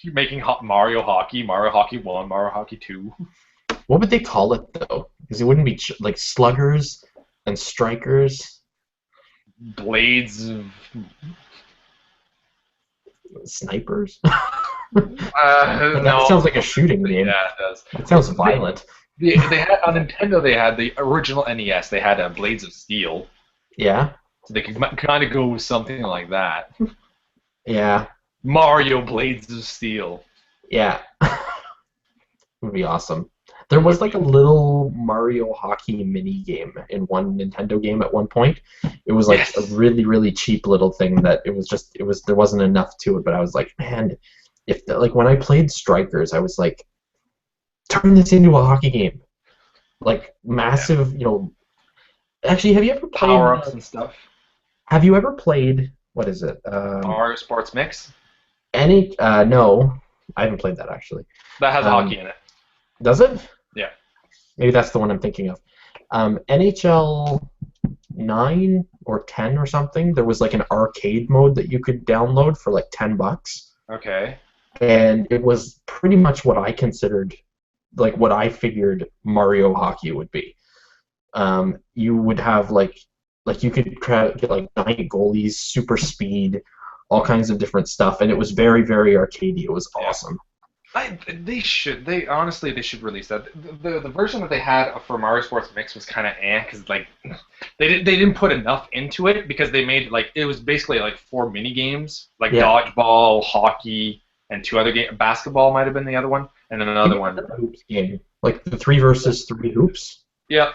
keep making Mario Hockey 1, Mario Hockey 2. What would they call it though? Because it wouldn't be like sluggers and strikers. Blades. Snipers. That sounds like a shooting game. Yeah, it does. That sounds violent. They had on Nintendo. They had the original NES. They had Blades of Steel. Yeah. So they could kind of go with something like that. Yeah, Mario Blades of Steel. yeah. Would be awesome. There was like a little Mario hockey mini game in one Nintendo game at one point. It was like a Yes. really, really cheap little thing that there wasn't enough to it, but I was like, man, like when I played Strikers, I was like, turn this into a hockey game. Like Yeah. massive, actually, Power ups and stuff. have you ever played what is it? Mario Sports Mix. No, I haven't played that actually. That has Um, hockey in it. does it? Yeah. Maybe that's the one I'm thinking of. NHL 9 or 10 or something, there was like an arcade mode that you could download for like $10. Okay. And it was pretty much what I considered, like what I figured Mario Hockey would be. You would have like you could get like 9 goalies, super speed, all kinds of different stuff, and it was very, very arcadey. It was awesome. They honestly they should release that. The version that they had for Mario Sports Mix was kind of because like they didn't put enough into it because they made like it was basically like 4 mini games like Yeah. dodgeball, hockey, and 2 other games. Basketball might have been the other one, and then another Even one. the hoops game, like the 3 versus 3 hoops. Yeah,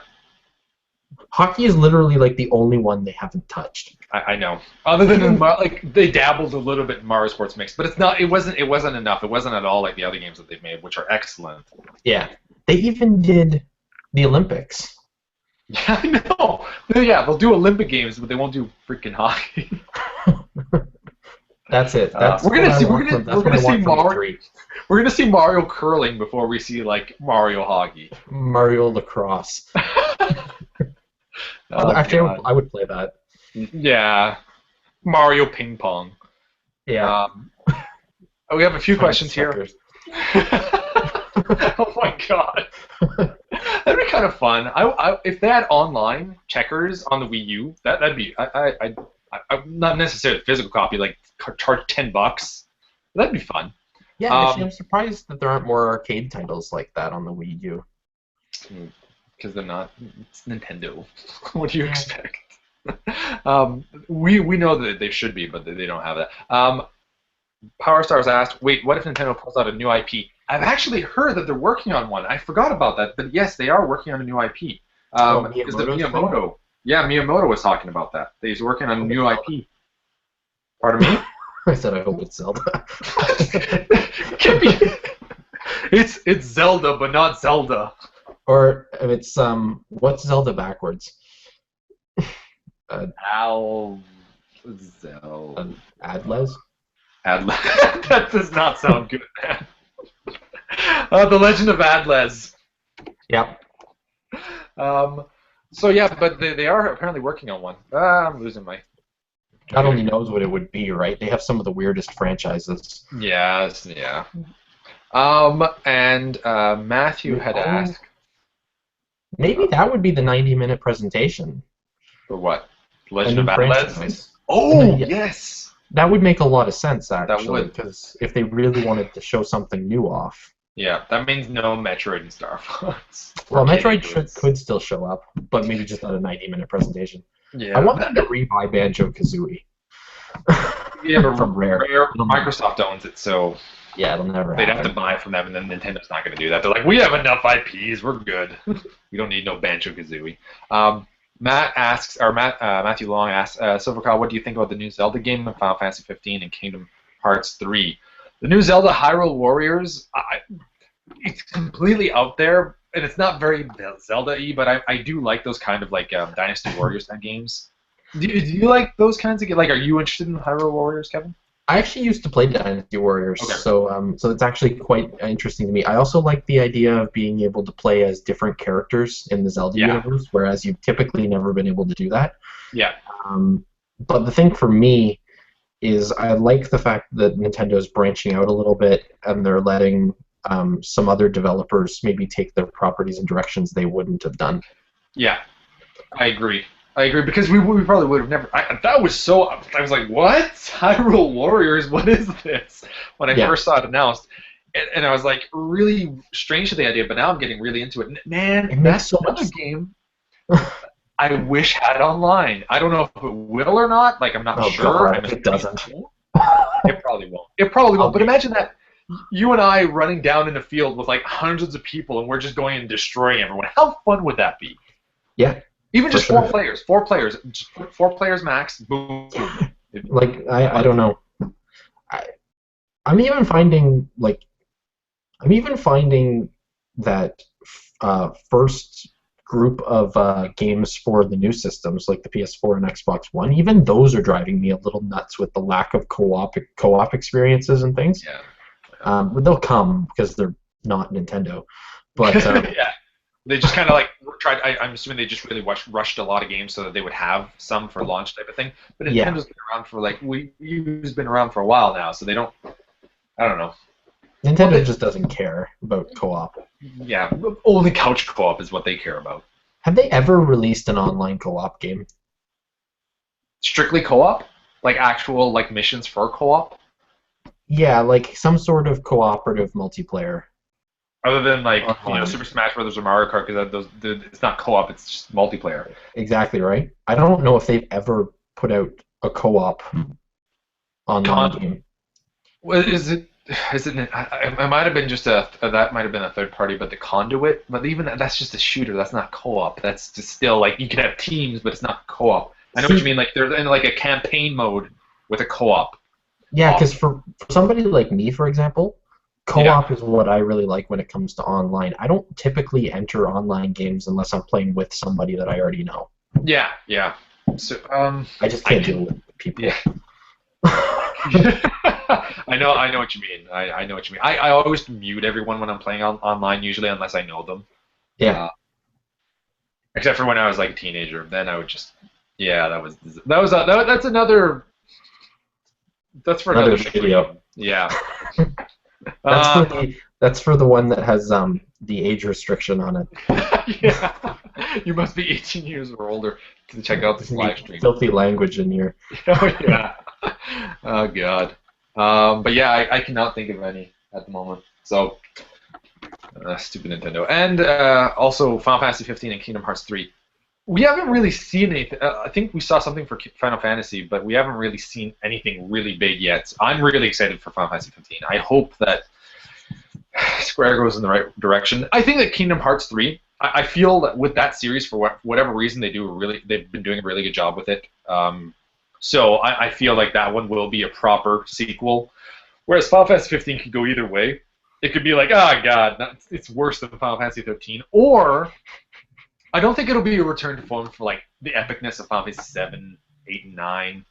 Hockey is literally like the only one they haven't touched. I know. Other than like they dabbled a little bit in Mario Sports Mix, but it's not. It wasn't enough. It wasn't at all like the other games that they've made, which are excellent. Yeah. They even did the Olympics. Yeah, I know. Yeah, they'll do Olympic games, but they won't do freaking hockey. That's it. That's we're gonna what I see. want from- that's what I want from E3. We're gonna see Mario curling before we see like Mario hockey. Mario lacrosse. Actually, God. I would play that. Yeah, Mario ping pong. Yeah. We have a few questions here. Suckers. Oh my god, that'd be kind of fun. If they had online checkers on the Wii U, that'd be. I not necessarily a physical copy, like charge $10. That'd be fun. Yeah, actually, I'm surprised that there aren't more arcade titles like that on the Wii U. Because they're not. It's Nintendo. What do you expect? We know that they should be, but they don't have that. Power Stars asked, wait, what if Nintendo pulls out a new IP? I've actually heard that they're working on one. I forgot about that, but yes, they are working on a new IP. Is the Miyamoto? Yeah, Miyamoto was talking about that. He's working on a new IP. Pardon me? I said I hope it's Zelda. It's Zelda, but not Zelda. Or if it's what's Zelda backwards? Zelda. Adles? That does not sound good, man. The Legend of Adles. Yep. So yeah, but they are apparently working on one. I'm losing my. God only knows what it would be, right? They have some of the weirdest franchises. Yes, yeah. And Matthew had asked. Maybe that would be the 90-minute presentation. For what? Legend of Adles? Oh, yes! That would make a lot of sense, actually. That would. Because if they really wanted to show something new off. Yeah, that means no Metroid and Star Fox. Well, Metroid could still show up, but maybe just not a 90-minute presentation. Yeah. I want them to rebuy Banjo-Kazooie. Yeah, but from Rare. Microsoft owns it, so yeah, it'll never they'd happen. have to buy it from them, and then Nintendo's not going to do that. They're like, we have enough IPs, we're good. We don't need no Banjo-Kazooie. Matthew Long asks, SilverKyle, what do you think about the new Zelda game, Final Fantasy 15 and Kingdom Hearts 3? The new Zelda Hyrule Warriors, it's completely out there, and it's not very Zelda-y, but I do like those kind of like Dynasty Warriors kind of games. Do you like those kinds of games? Like, are you interested in Hyrule Warriors, Kevin? I actually used to play Dynasty Warriors, okay. so it's actually quite interesting to me. I also like the idea of being able to play as different characters in the Zelda universe, whereas you've typically never been able to do that. Yeah. But the thing for me is I like the fact that Nintendo's branching out a little bit, and they're letting some other developers maybe take their properties in directions they wouldn't have done. Yeah, I agree, because we probably would have never. I was like, what? Hyrule Warriors? What is this? When I first saw it announced, and I was like, really strange to the idea. But now I'm getting really into it. Man, that's another game I wish had online. I don't know if it will or not. Like, I'm not sure. God, it doesn't. It It probably I'll won't. But be, imagine that you and I running down in the field with like hundreds of people, and we're just going and destroying everyone. How fun would that be? yeah, Even for just sure. four players, just put 4 players max. Boom. Like I don't know. I, I'm even finding like I'm even finding that first group of games for the new systems, like the PS4 and Xbox One, even those are driving me a little nuts with the lack of co-op experiences and things. Yeah. They'll come because they're not Nintendo, but Yeah. They just kind of like tried. I'm assuming they just really rushed a lot of games so that they would have some for launch type of thing. But yeah, Nintendo's been around for like Wii's been around for a while now, so they don't. I don't know. Well, Nintendo just doesn't care about co-op. yeah, only couch co-op is what they care about. Have they ever released an online co-op game? Strictly co-op, like actual like missions for co-op, Yeah, like some sort of cooperative multiplayer other than like online. Super Smash Brothers or Mario Kart, because it's not co-op, it's just multiplayer. Exactly right. I don't know if they've ever put out a co-op online Con game. is it? Is it? It might have been just that might have been a third party, but the Conduit. But even that's just a shooter. That's not co-op. That's just still like you can have teams, but it's not co-op. I know what you See, mean. Like they're in like a campaign mode with a co-op yeah, because option. for somebody like me, for example, Yeah, co-op is what I really like when it comes to online. I don't typically enter online games unless I'm playing with somebody that I already know. yeah, yeah. So I just I can't deal can. with people. Yeah. I know what you mean. I know what you mean. I always mute everyone when I'm playing online, usually unless I know them. Yeah, Uh, except for when I was like a teenager, then I would just, yeah, that's another, that's for another another video. stream. Yeah. That's for Uh, the one that has the age restriction on it. yeah. You must be 18 years or older to check out this There's any live stream. filthy language in here. Oh yeah. Oh god. But yeah, I cannot think of any at the moment. So stupid Nintendo. And also Final Fantasy 15 and Kingdom Hearts 3. We haven't really seen anything. I think we saw something for Final Fantasy, but we haven't really seen anything really big yet. So I'm really excited for Final Fantasy 15. I hope that Square goes in the right direction. I think that Kingdom Hearts 3. I feel that with that series, for whatever reason, they've been doing a really good job with it. So I feel like that one will be a proper sequel. Whereas Final Fantasy 15 could go either way. It could be like, oh god, it's worse than Final Fantasy 13, or I don't think it'll be a return to form for like the epicness of Final Fantasy 7, 8, and 9.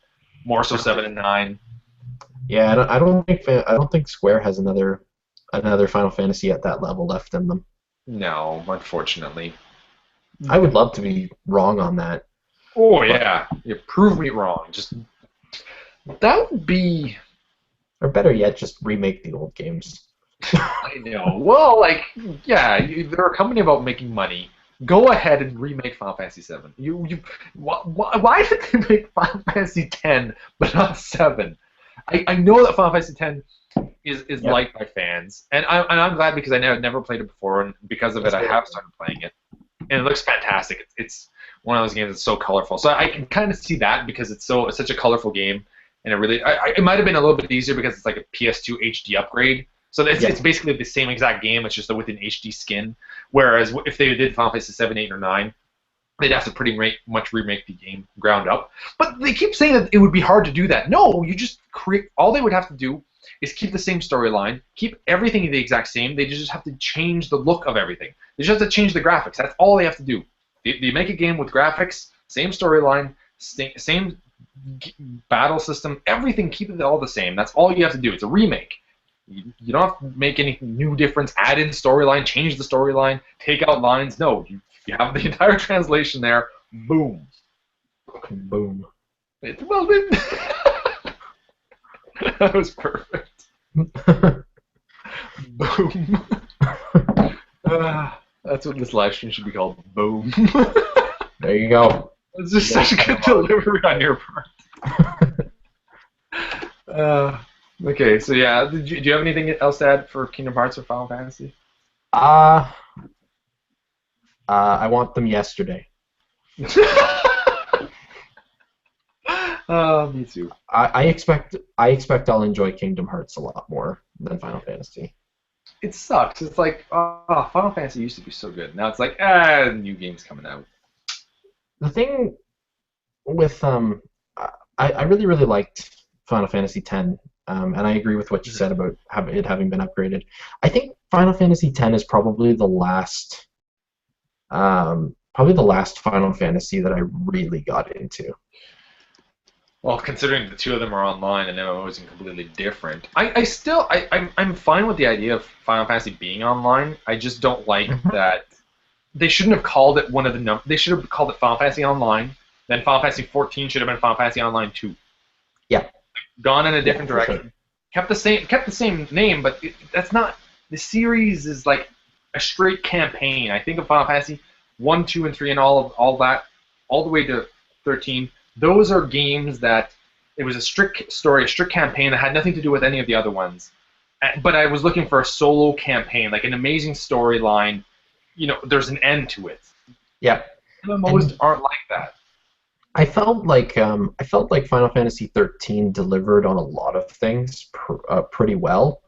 More so 7 and 9. Yeah, I don't think Square has another Final Fantasy at that level left in them. No, unfortunately. I would love to be wrong on that, Oh but yeah, you prove me wrong. Just that would be. or better yet, just remake the old games. I know. Well, like, yeah, they're a company about making money. Go ahead and remake Final Fantasy 7. Why did they make Final Fantasy 10 but not 7? I know that Final Fantasy 10 is Yep, liked by fans, and I'm glad because I never played it before, and because of it, it's I very have started playing it, and it looks fantastic. It's one of those games that's so colorful, so I can kind of see that because it's such a colorful game, and it might have been a little bit easier because it's like a PS2 HD upgrade. So yeah, it's basically the same exact game. It's just with an HD skin. Whereas if they did Final Fantasy 7, 8, or 9, they'd have to much remake the game ground up. But they keep saying that it would be hard to do that. No, you just create. All they would have to do is keep the same storyline, keep everything the exact same. They just have to change the look of everything. They just have to change the graphics. That's all they have to do. They make a game with graphics, same storyline, same battle system, everything. Keep it all the same. That's all you have to do. It's a remake. You don't have to make any new difference, add in storyline, change the storyline, take out lines. No, you have the entire translation there. Boom. boom. Well, that was perfect. Boom. That's what this live stream should be called. Boom. There you go. It's just You guys such a set good 'em up. delivery on your part. Uh, okay, so yeah, do you have anything else to add for Kingdom Hearts or Final Fantasy? Uh, I want them yesterday. Me too. I expect I'll enjoy Kingdom Hearts a lot more than Final Fantasy. It sucks. It's like, Final Fantasy used to be so good. Now it's like, new games coming out. The thing with I really really liked Final Fantasy X, and I agree with what you said about it having been upgraded. I think Final Fantasy X is probably the last Final Fantasy that I really got into. Well, considering the two of them are online and MMOs and completely different, I'm fine with the idea of Final Fantasy being online. I just don't like Mhm. that they shouldn't have called it they should have called it Final Fantasy Online. Then Final Fantasy 14 should have been Final Fantasy Online 2. Yeah, Gone in a yeah, different for sure. direction. Kept the same name, but that's not the series is like a straight campaign. I think of Final Fantasy 1, 2, and 3 and all that all the way to 13. Those are games that it was a strict story, a strict campaign that had nothing to do with any of the other ones. But I was looking for a solo campaign, like an amazing storyline. There's an end to it. Yeah, MMOs and aren't like that. I felt like Final Fantasy 13 delivered on a lot of things pretty well.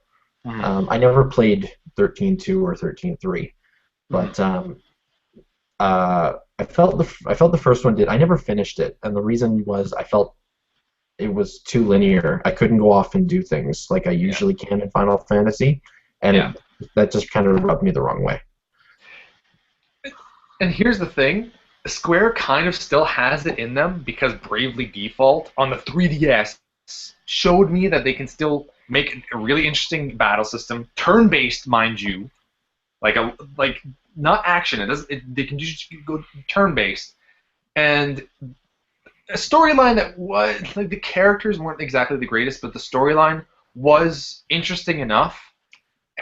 Mhm. I never played 13.2 or 13.3, Mhm. but I felt the first one did. I never finished it, and the reason was I felt it was too linear. I couldn't go off and do things like I Yeah. usually can in Final Fantasy, and Yeah. that just kind of rubbed me the wrong way. And here's the thing, Square kind of still has it in them because Bravely Default on the 3DS showed me that they can still make a really interesting battle system, turn-based, mind you, like not action. They can just go turn-based, and a storyline that was like the characters weren't exactly the greatest, but the storyline was interesting enough,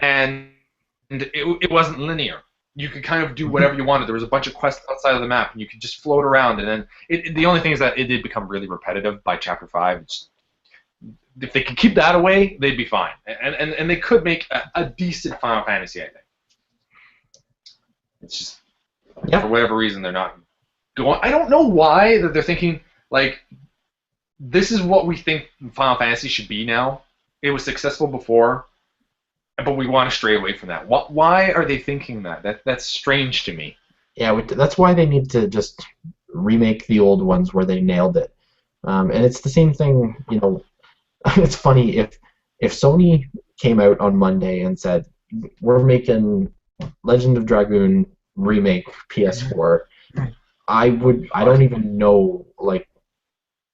and it wasn't linear. You could kind of do Mhm. whatever you wanted. There was a bunch of quests outside of the map, and you could just float around. And then the only thing is that it did become really repetitive by chapter 5. If they could keep that away, they'd be fine. And they could make a decent Final Fantasy, I think. It's just, for Yeah, whatever reason, they're not going. I don't know why that they're thinking, like, this is what we think Final Fantasy should be now. It was successful before, but we want to stray away from that. Why are they thinking that? That's strange to me. yeah. That's why they need to just remake the old ones where they nailed it. And it's the same thing. It's funny if Sony came out on Monday and said we're making Legend of Dragoon remake PS4. I don't even know like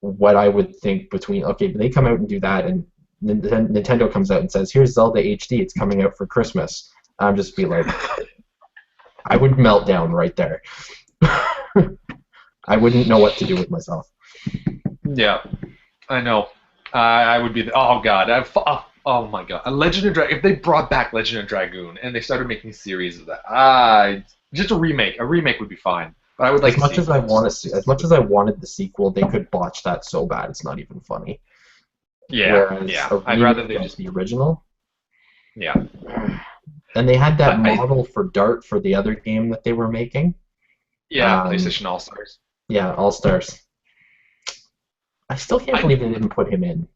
what I would think between okay, they come out and do that, and Nintendo comes out and says, "Here's Zelda HD. It's coming out for Christmas." I'm just be like, I would melt down right there. I wouldn't know what to do with myself. Yeah, I know. I would be. Oh God. Oh my God. A Legend of Dragoon. If they brought back Legend of Dragoon and they started making series of that, just a remake. A remake would be fine. But I would like As a much as I sequel. want to, as much as I wanted the sequel, they could botch that so bad it's not even funny. Yeah, Whereas yeah. a I'd rather remake they of just. the original, Yeah. and they had that I model for Dart for the other game that they were making. yeah. Um, PlayStation All Stars. yeah, All Stars. I still can't I believe they didn't put him in.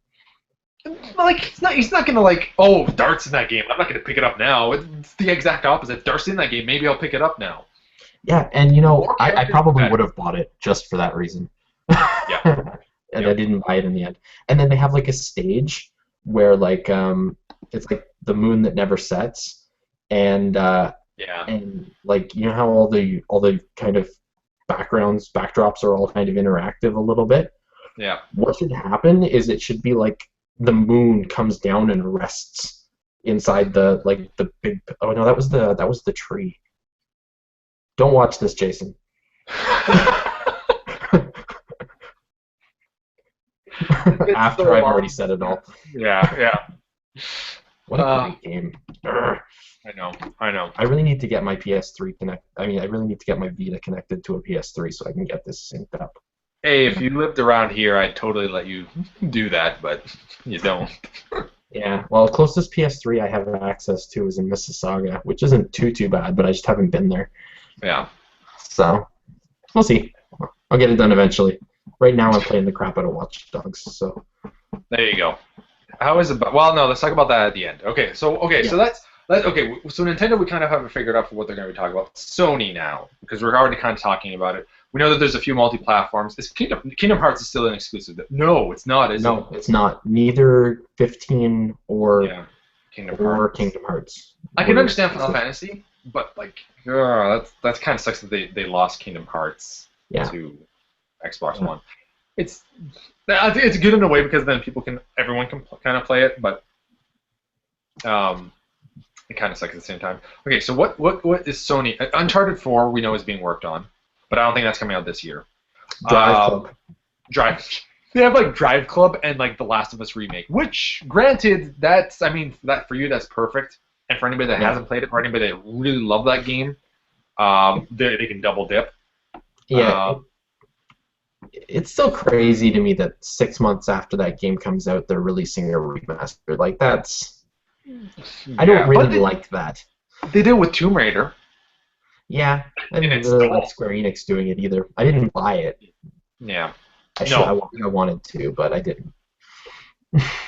like. He's not gonna like. Oh, Dart's in that game. I'm not gonna pick it up now. It's the exact opposite. Dart's in that game. Maybe I'll pick it up now. Yeah, and The more I characters, the probably would better. have bought it just for that reason. Yeah. And I Yep. didn't buy it in the end. And then they have like a stage where like it's like the moon that never sets, and Yeah. like you know how all the kind of backdrops are all kind of interactive a little bit. Yeah. What should happen is it should be like the moon comes down and rests inside the like the big. Oh no, that was the tree. Don't watch this, Jason. It's After so I've already long. said it all. Yeah. Yeah. What a Uh, great game. Urgh. I know. I know. I really need to get my PS3 connect. I mean, I really need to get my Vita connected to a PS3 so I can get this synced up. Hey, if you lived around here, I'd totally let you do that, but you don't. Yeah, well, closest PS3 I have access to is in Mississauga, which isn't too bad, but I just haven't been there. Yeah. So we'll see. I'll get it done eventually. right now I'm playing the crap out of Watch Dogs. So There you go. How is it? Well, no, let's talk about that at the end. yeah, So okay. So Nintendo, we kind of have it figured out for what they're going to be talking about. Sony now, because we're already kind of talking about it. We know that there's a few multi-platforms. Is Kingdom Hearts is still an exclusive? No, it's not. Is no, it's not. Neither 15 or yeah, Kingdom Hearts. Kingdom Hearts. I can understand Final Fantasy, but like, that's kind of sucks that they lost Kingdom Hearts to Xbox One. I think it's good in a way because then everyone can kind of play it, but it kind of sucks at the same time. Okay, so what is Sony? Uncharted 4 we know is being worked on, but I don't think that's coming out this year. Drive Club. They have like Drive Club and like The Last of Us remake, which granted that for you that's perfect, and for anybody that hasn't played it or anybody that really loved that game, they can double dip. Yeah. It's still crazy to me that 6 months after that game comes out, they're releasing a remaster. Like, that's... I don't really like that. They did it with Tomb Raider. Yeah, I didn't really like Square Enix doing it either. I didn't buy it. Yeah. I wanted to, but I didn't.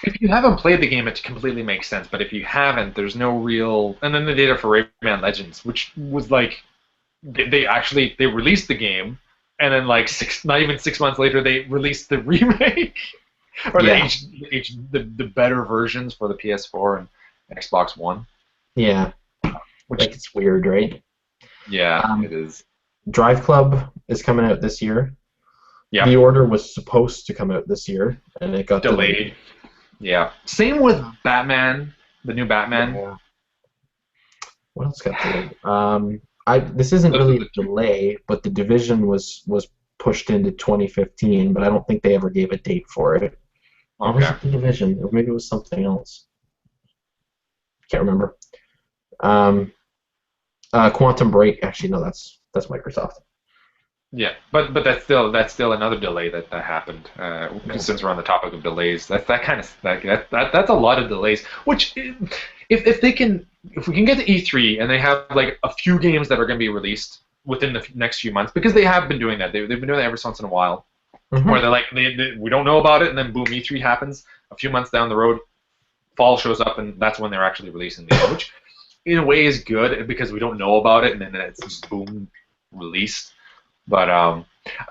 If you haven't played the game, it completely makes sense. But if you haven't, there's no real... And then they did it for Rayman Legends, which was like... They released the game, and then like not even 6 months later, they released the remake, or the better versions for the PS4 and Xbox One. Yeah, like it's weird, right? Yeah, it is. Drive Club is coming out this year. Yeah. The Order was supposed to come out this year, and it got delayed. Yeah. Same with Batman, the new Batman. Yeah. What else got delayed? This isn't really a delay, but The Division was pushed into 2015, but I don't think they ever gave a date for it. Or was it The Division? Or maybe it was something else. Can't remember. Quantum Break. Actually, no, that's Microsoft. Yeah, but that's still another delay that happened. Since we're on the topic of delays, that's a lot of delays. Which, if we can get to E3 and they have like a few games that are going to be released within the next few months, because they have been doing that. They've been doing that every once in a while, where they're like we don't know about it, and then boom, E3 happens. A few months down the road, fall shows up, and that's when they're actually releasing the game, which in a way is good because we don't know about it, and then it's just boom, released. But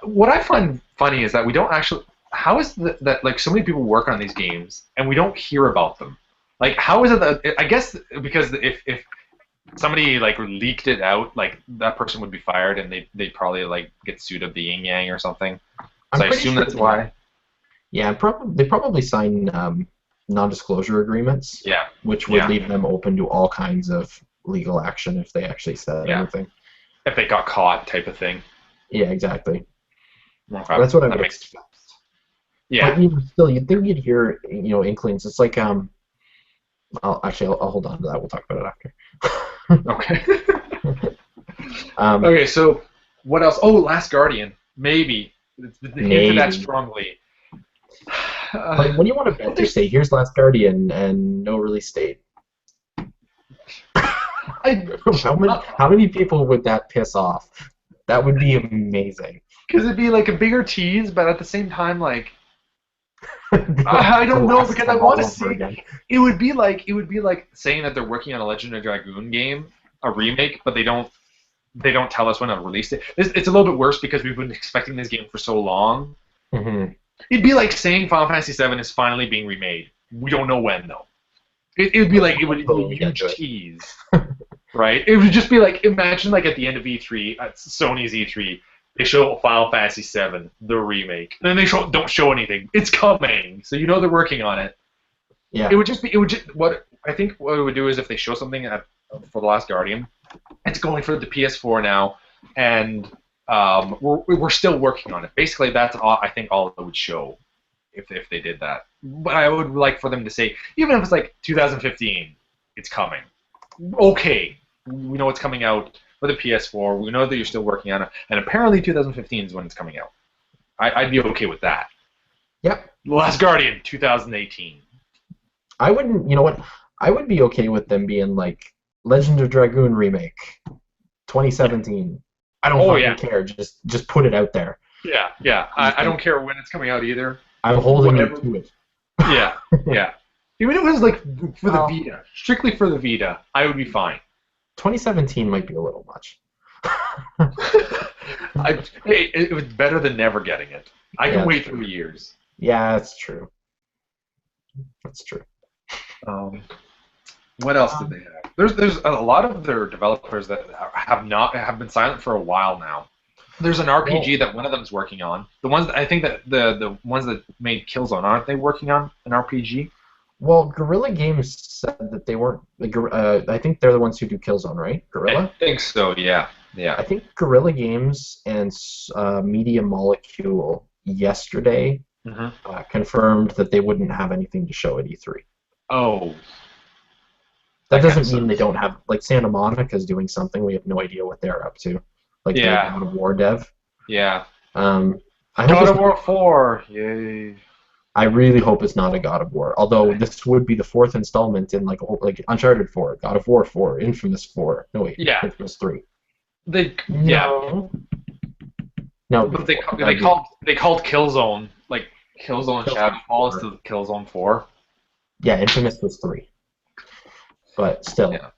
what I find funny is that we don't actually. How is that like so many people work on these games and we don't hear about them? Like, how is it that? I guess because if somebody like leaked it out, like that person would be fired and they'd probably like get sued of the yin yang or something. So I assume that's why. Yeah, they probably sign non-disclosure agreements. Yeah. Which would leave them open to all kinds of legal action if they actually said anything. If they got caught, type of thing. Yeah, exactly. Okay. That's what I would expect. Yeah. But still, you'd think you'd hear inklings. It's like I'll hold on to that. We'll talk about it after. Okay. Okay. So what else? Oh, Last Guardian. Maybe. Hinted that strongly. Like, when you want to bet, just say, here's Last Guardian and no release date. How many people would that piss off? That would be amazing. Because it'd be like a bigger tease, but at the same time, like, I don't know, because I want to see. Again. It would be like saying that they're working on a Legend of Dragoon game, a remake, but they don't tell us when to release it. It's a little bit worse because we've been expecting this game for so long. Mm-hmm. It'd be like saying Final Fantasy VII is finally being remade. We don't know when though. It would be like it would be a huge tease, right? It would just be like, imagine like at the end of E3, at Sony's E3, they show Final Fantasy VII, the remake, and then they don't show anything. It's coming, so you know they're working on it. Yeah. What I think what it would do is if they show something for The Last Guardian, it's going for the PS4 now, and we're still working on it. Basically, that's all I think all it would show if they did that. But I would like for them to say, even if it's like 2015, it's coming. Okay, we know it's coming out for the PS4. We know that you're still working on it, and apparently 2015 is when it's coming out. I'd be okay with that. Yep. The Last Guardian, 2018. I wouldn't. You know what? I would be okay with them being like Legend of Dragoon remake, 2017. I don't care. Just put it out there. Yeah, yeah. I don't care when it's coming out either. I'm holding you Whatever. to it. Yeah, yeah. Even if it was like for the Well, Vita, strictly for the Vita, I would be fine. 2017 might be a little much. Hey, it was better than never getting it. I Yeah, can that's wait true. 3 years. Yeah, that's true. That's true. Um, what else did Um, they have? There's a lot of their developers that have been silent for a while now. There's an well, RPG that one of them's working on. The ones that, I think that the ones that made Killzone, aren't they working on an RPG? well, Guerrilla Games said that they weren't. I think they're the ones who do Killzone, right? I Guerrilla. think so. Yeah, I yeah. think Guerrilla Games and Media Molecule yesterday hmm confirmed that they wouldn't have anything to show at E3. Oh, That that kind of doesn't mean they sucks. don't have, like, Santa Monica's doing something. We have no idea what they're up to. Like the Yeah, God of War dev. yeah. Um, I hope God it's of not. War 4. Yay. I really hope it's not a God of War. Although this would be the fourth installment in like Uncharted 4, God of War 4, Infamous 4. No wait, Yeah, Infamous 3. yeah. No, no, But before. That'd be they called Killzone like Killzone Killzone Shadowfall 4. instead of Killzone 4. Yeah, Infamous was 3, but still. Yeah.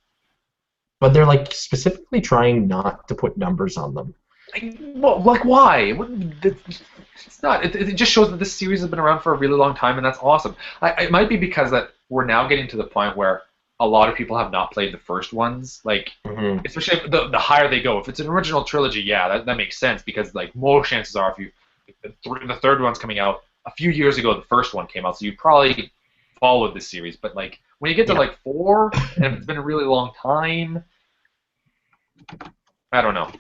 But they're like specifically trying not to put numbers on them. Well, like why? It's not. It just shows that this series has been around for a really long time, and that's awesome. It might be because that we're now getting to the point where a lot of people have not played the first ones. Like, Hmm. especially if the higher they go. If it's an original trilogy, yeah, that makes sense because like most chances are, if the third one's coming out a few years ago, the first one came out, so you probably followed this series. But like when you get to Yeah, like 4, and if it's been a really long time, I don't know.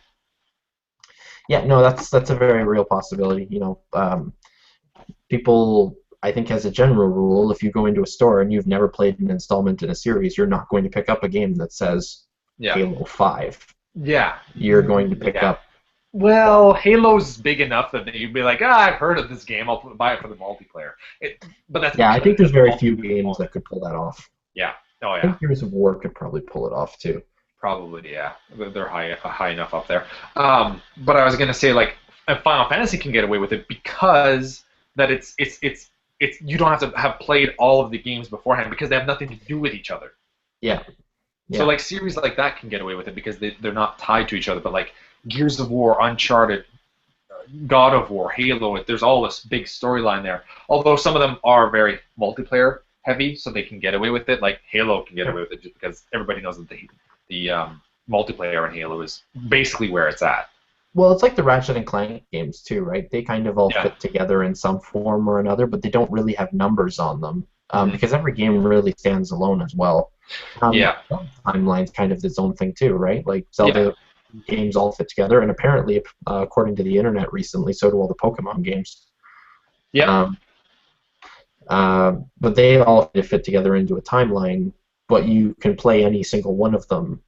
yeah, no, that's a very real possibility. People, I think, as a general rule, if you go into a store and you've never played an installment in a series, you're not going to pick up a game that says Yeah, Halo 5. yeah, You're going to pick yeah. up. Well, Halo's big enough that you'd be like, I've heard of this game. I'll buy it for the multiplayer. But that's Yeah, I because think there's the very few multiplayer games that component. could pull that off. Yeah. Oh I yeah. think Gears of War could probably pull it off too. Probably yeah. They're high enough up there. But I was gonna say like, Final Fantasy can get away with it because that it's you don't have to have played all of the games beforehand because they have nothing to do with each other. Yeah, So yeah, like series like that can get away with it because they're not tied to each other. But like Gears of War, Uncharted, God of War, Halo, there's all this big storyline there. Although some of them are very multiplayer heavy, so they can get away with it. Like Halo can get away with it just because everybody knows that the multiplayer in Halo is basically where it's at. Well, it's like the Ratchet and Clank games too, right? They kind of all Yeah. fit together in some form or another, but they don't really have numbers on them hmm because every game really stands alone as well. Yeah. Timeline's kind of its own thing too, right? Like Yeah. Zelda games all fit together, and apparently, according to the internet recently, so do all the Pokemon games. Yep. Um, but they all fit together into a timeline, but you can play any single one of them,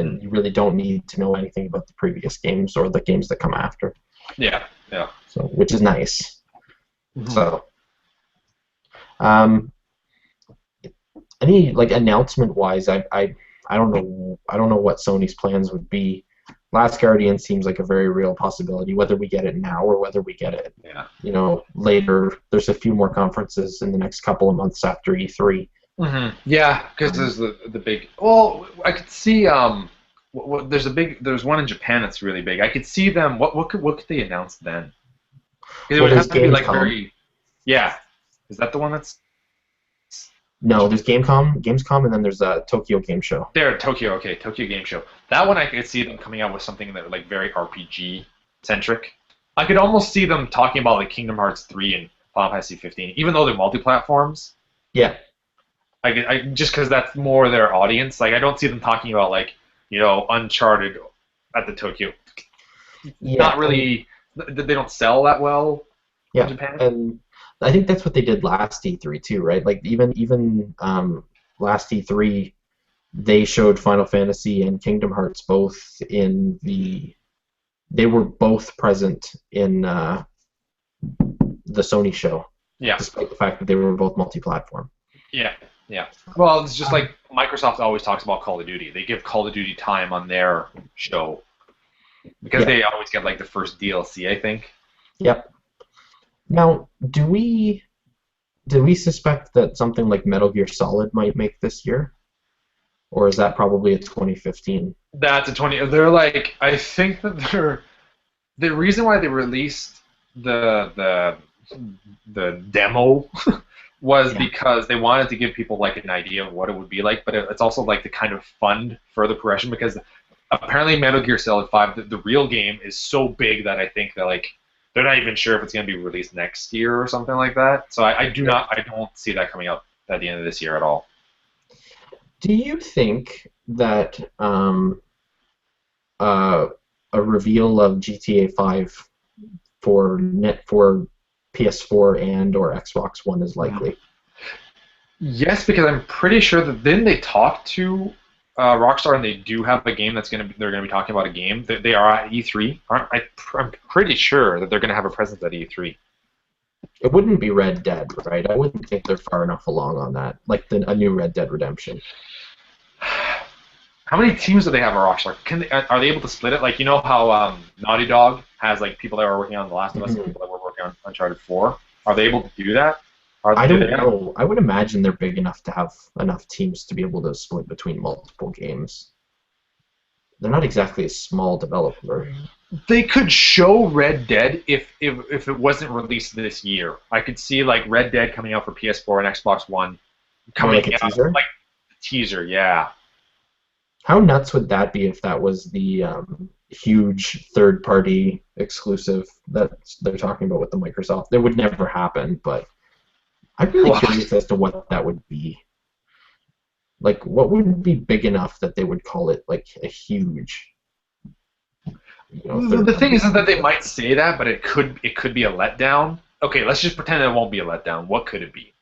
hmm and you really don't need to know anything about the previous games or the games that come after. Yeah. Yeah. So, which is nice. hmm So, um, any like announcement wise, I don't know what Sony's plans would be. Last Guardian seems like a very real possibility, whether we get it now or whether we get it, Yeah. later. There's a few more conferences in the next couple of months after E3. Yeah, because Um, there's the big. Well, I could see there's one in Japan that's really big. I could see them. What could they announce then? 'Cause it well, would have there's to be like Gamescom. very. Yeah. Is that the one that's No, there's Gamescom, and then there's a Tokyo Game Show. there? Tokyo. Okay, Tokyo Game Show. That one I could see them coming out with something that like very RPG centric. I could almost see them talking about like Kingdom Hearts 3 and Final Fantasy 15, even though they're multi-platforms. Yeah, I just because that's more their audience. Like I don't see them talking about like Uncharted at the Tokyo. yeah, Not really. They don't sell that well in yeah, Japan. and I think that's what they did last E3 too, right? Like even last E3, they showed Final Fantasy and Kingdom Hearts both in the. They were both present in the Sony show, Yeah, despite the fact that they were both multi-platform. yeah, yeah. Well, it's just like Microsoft always talks about Call of Duty. They give Call of Duty time on their show because Yeah, they always get like the first DLC, I think. Yep. Now, do we suspect that something like Metal Gear Solid might make this year, or is that probably a 2015? That's a 20. They're like, I think that they're the reason why they released the the demo was Yeah. because they wanted to give people like an idea of what it would be like, but it's also like to kind of fund further progression because apparently Metal Gear Solid 5, the real game is so big that I think that like they're not even sure if it's going to be released next year or something like that. So Yeah. I don't see that coming out at the end of this year at all. Do you think that uh, a reveal of GTA 5 for PS4 and or Xbox One is likely? Yes, because I'm pretty sure that then they talked to Rockstar and they do have a game they're gonna be talking about a game that they are at E3. I'm pretty sure that they're gonna have a presence at E3. It wouldn't be Red Dead, right? I wouldn't think they're far enough along on that, like a new Red Dead Redemption. How many teams do they have at Rockstar? Are they able to split it? Like you know how Naughty Dog has like people that are working on The Last of Us and Mhm. people that were working on Uncharted 4. Are they able to do that? I Do they don't have? know. I would imagine they're big enough to have enough teams to be able to split between multiple games. They're not exactly a small developer. They could show Red Dead if it wasn't released this year. I could see like Red Dead coming out for PS4 and Xbox One More coming like a out teaser. like teaser, yeah. How nuts would that be if that was the huge third-party exclusive that they're talking about with the Microsoft? It would never happen, but I'm really Well, curious as to what that would be. Like, what would be big enough that they would call it like a huge, the thing third-party is that they exclusive? might say that, but it could be a letdown. Okay, let's just pretend it won't be a letdown. What could it be?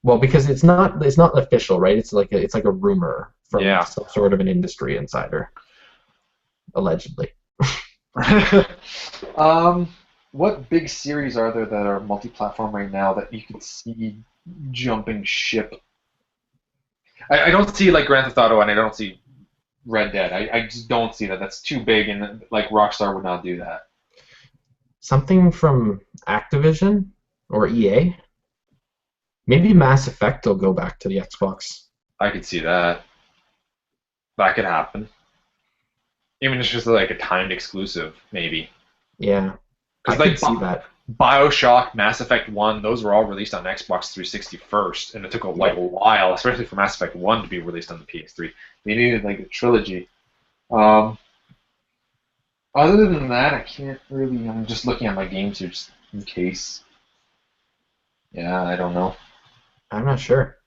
Well, because it's not official, right? It's like a rumor from Yeah. some sort of an industry insider, allegedly. um, what big series are there that are multi-platform right now that you could see jumping ship? I don't see like Grand Theft Auto, and I don't see Red Dead. I just don't see that. That's too big, and like Rockstar would not do that. Something from Activision or EA? Maybe Mass Effect will go back to the Xbox. I could see that. That could happen. Even if it's just like a timed exclusive, maybe. Yeah, I Because could like see that. Bioshock, Mass Effect 1, those were all released on Xbox 360 first, and it took like a Yep. while, especially for Mass Effect 1 to be released on the PS3. They needed like a trilogy. Um, Other than that, I can't really. I'm just looking at my games here just in case. Yeah, I don't know. I'm not sure.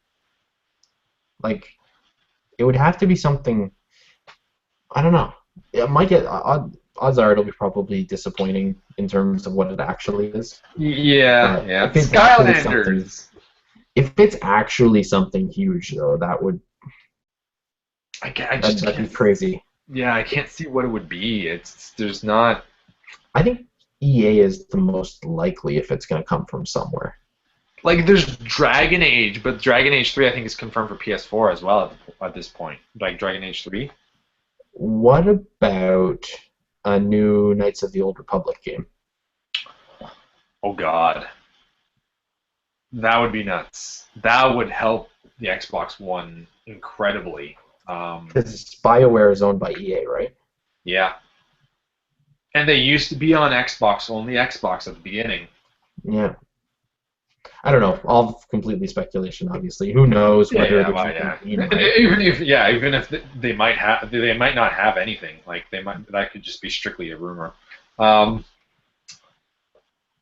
Like, it would have to be something. I don't know. It might get odds are it'll be probably disappointing in terms of what it actually is. Yeah, But yeah. Skylanders. if it's actually something huge though, I just that'd be can't. crazy. Yeah, I can't see what it would be. It's there's not. I think EA is the most likely if it's going to come from somewhere. Like there's Dragon Age, but Dragon Age 3 I think is confirmed for PS4 as well at this point. Like Dragon Age 3. What about a new Knights of the Old Republic game? Oh God, that would be nuts. That would help the Xbox One incredibly. Because BioWare is owned by EA, right? Yeah, and they used to be on Xbox, only Xbox at the beginning. Yeah. I don't know. All completely speculation, obviously. Who knows whether Yeah, there's well, even yeah. a game, right? Even if they might not have anything. Like they might that could just be strictly a rumor. Um,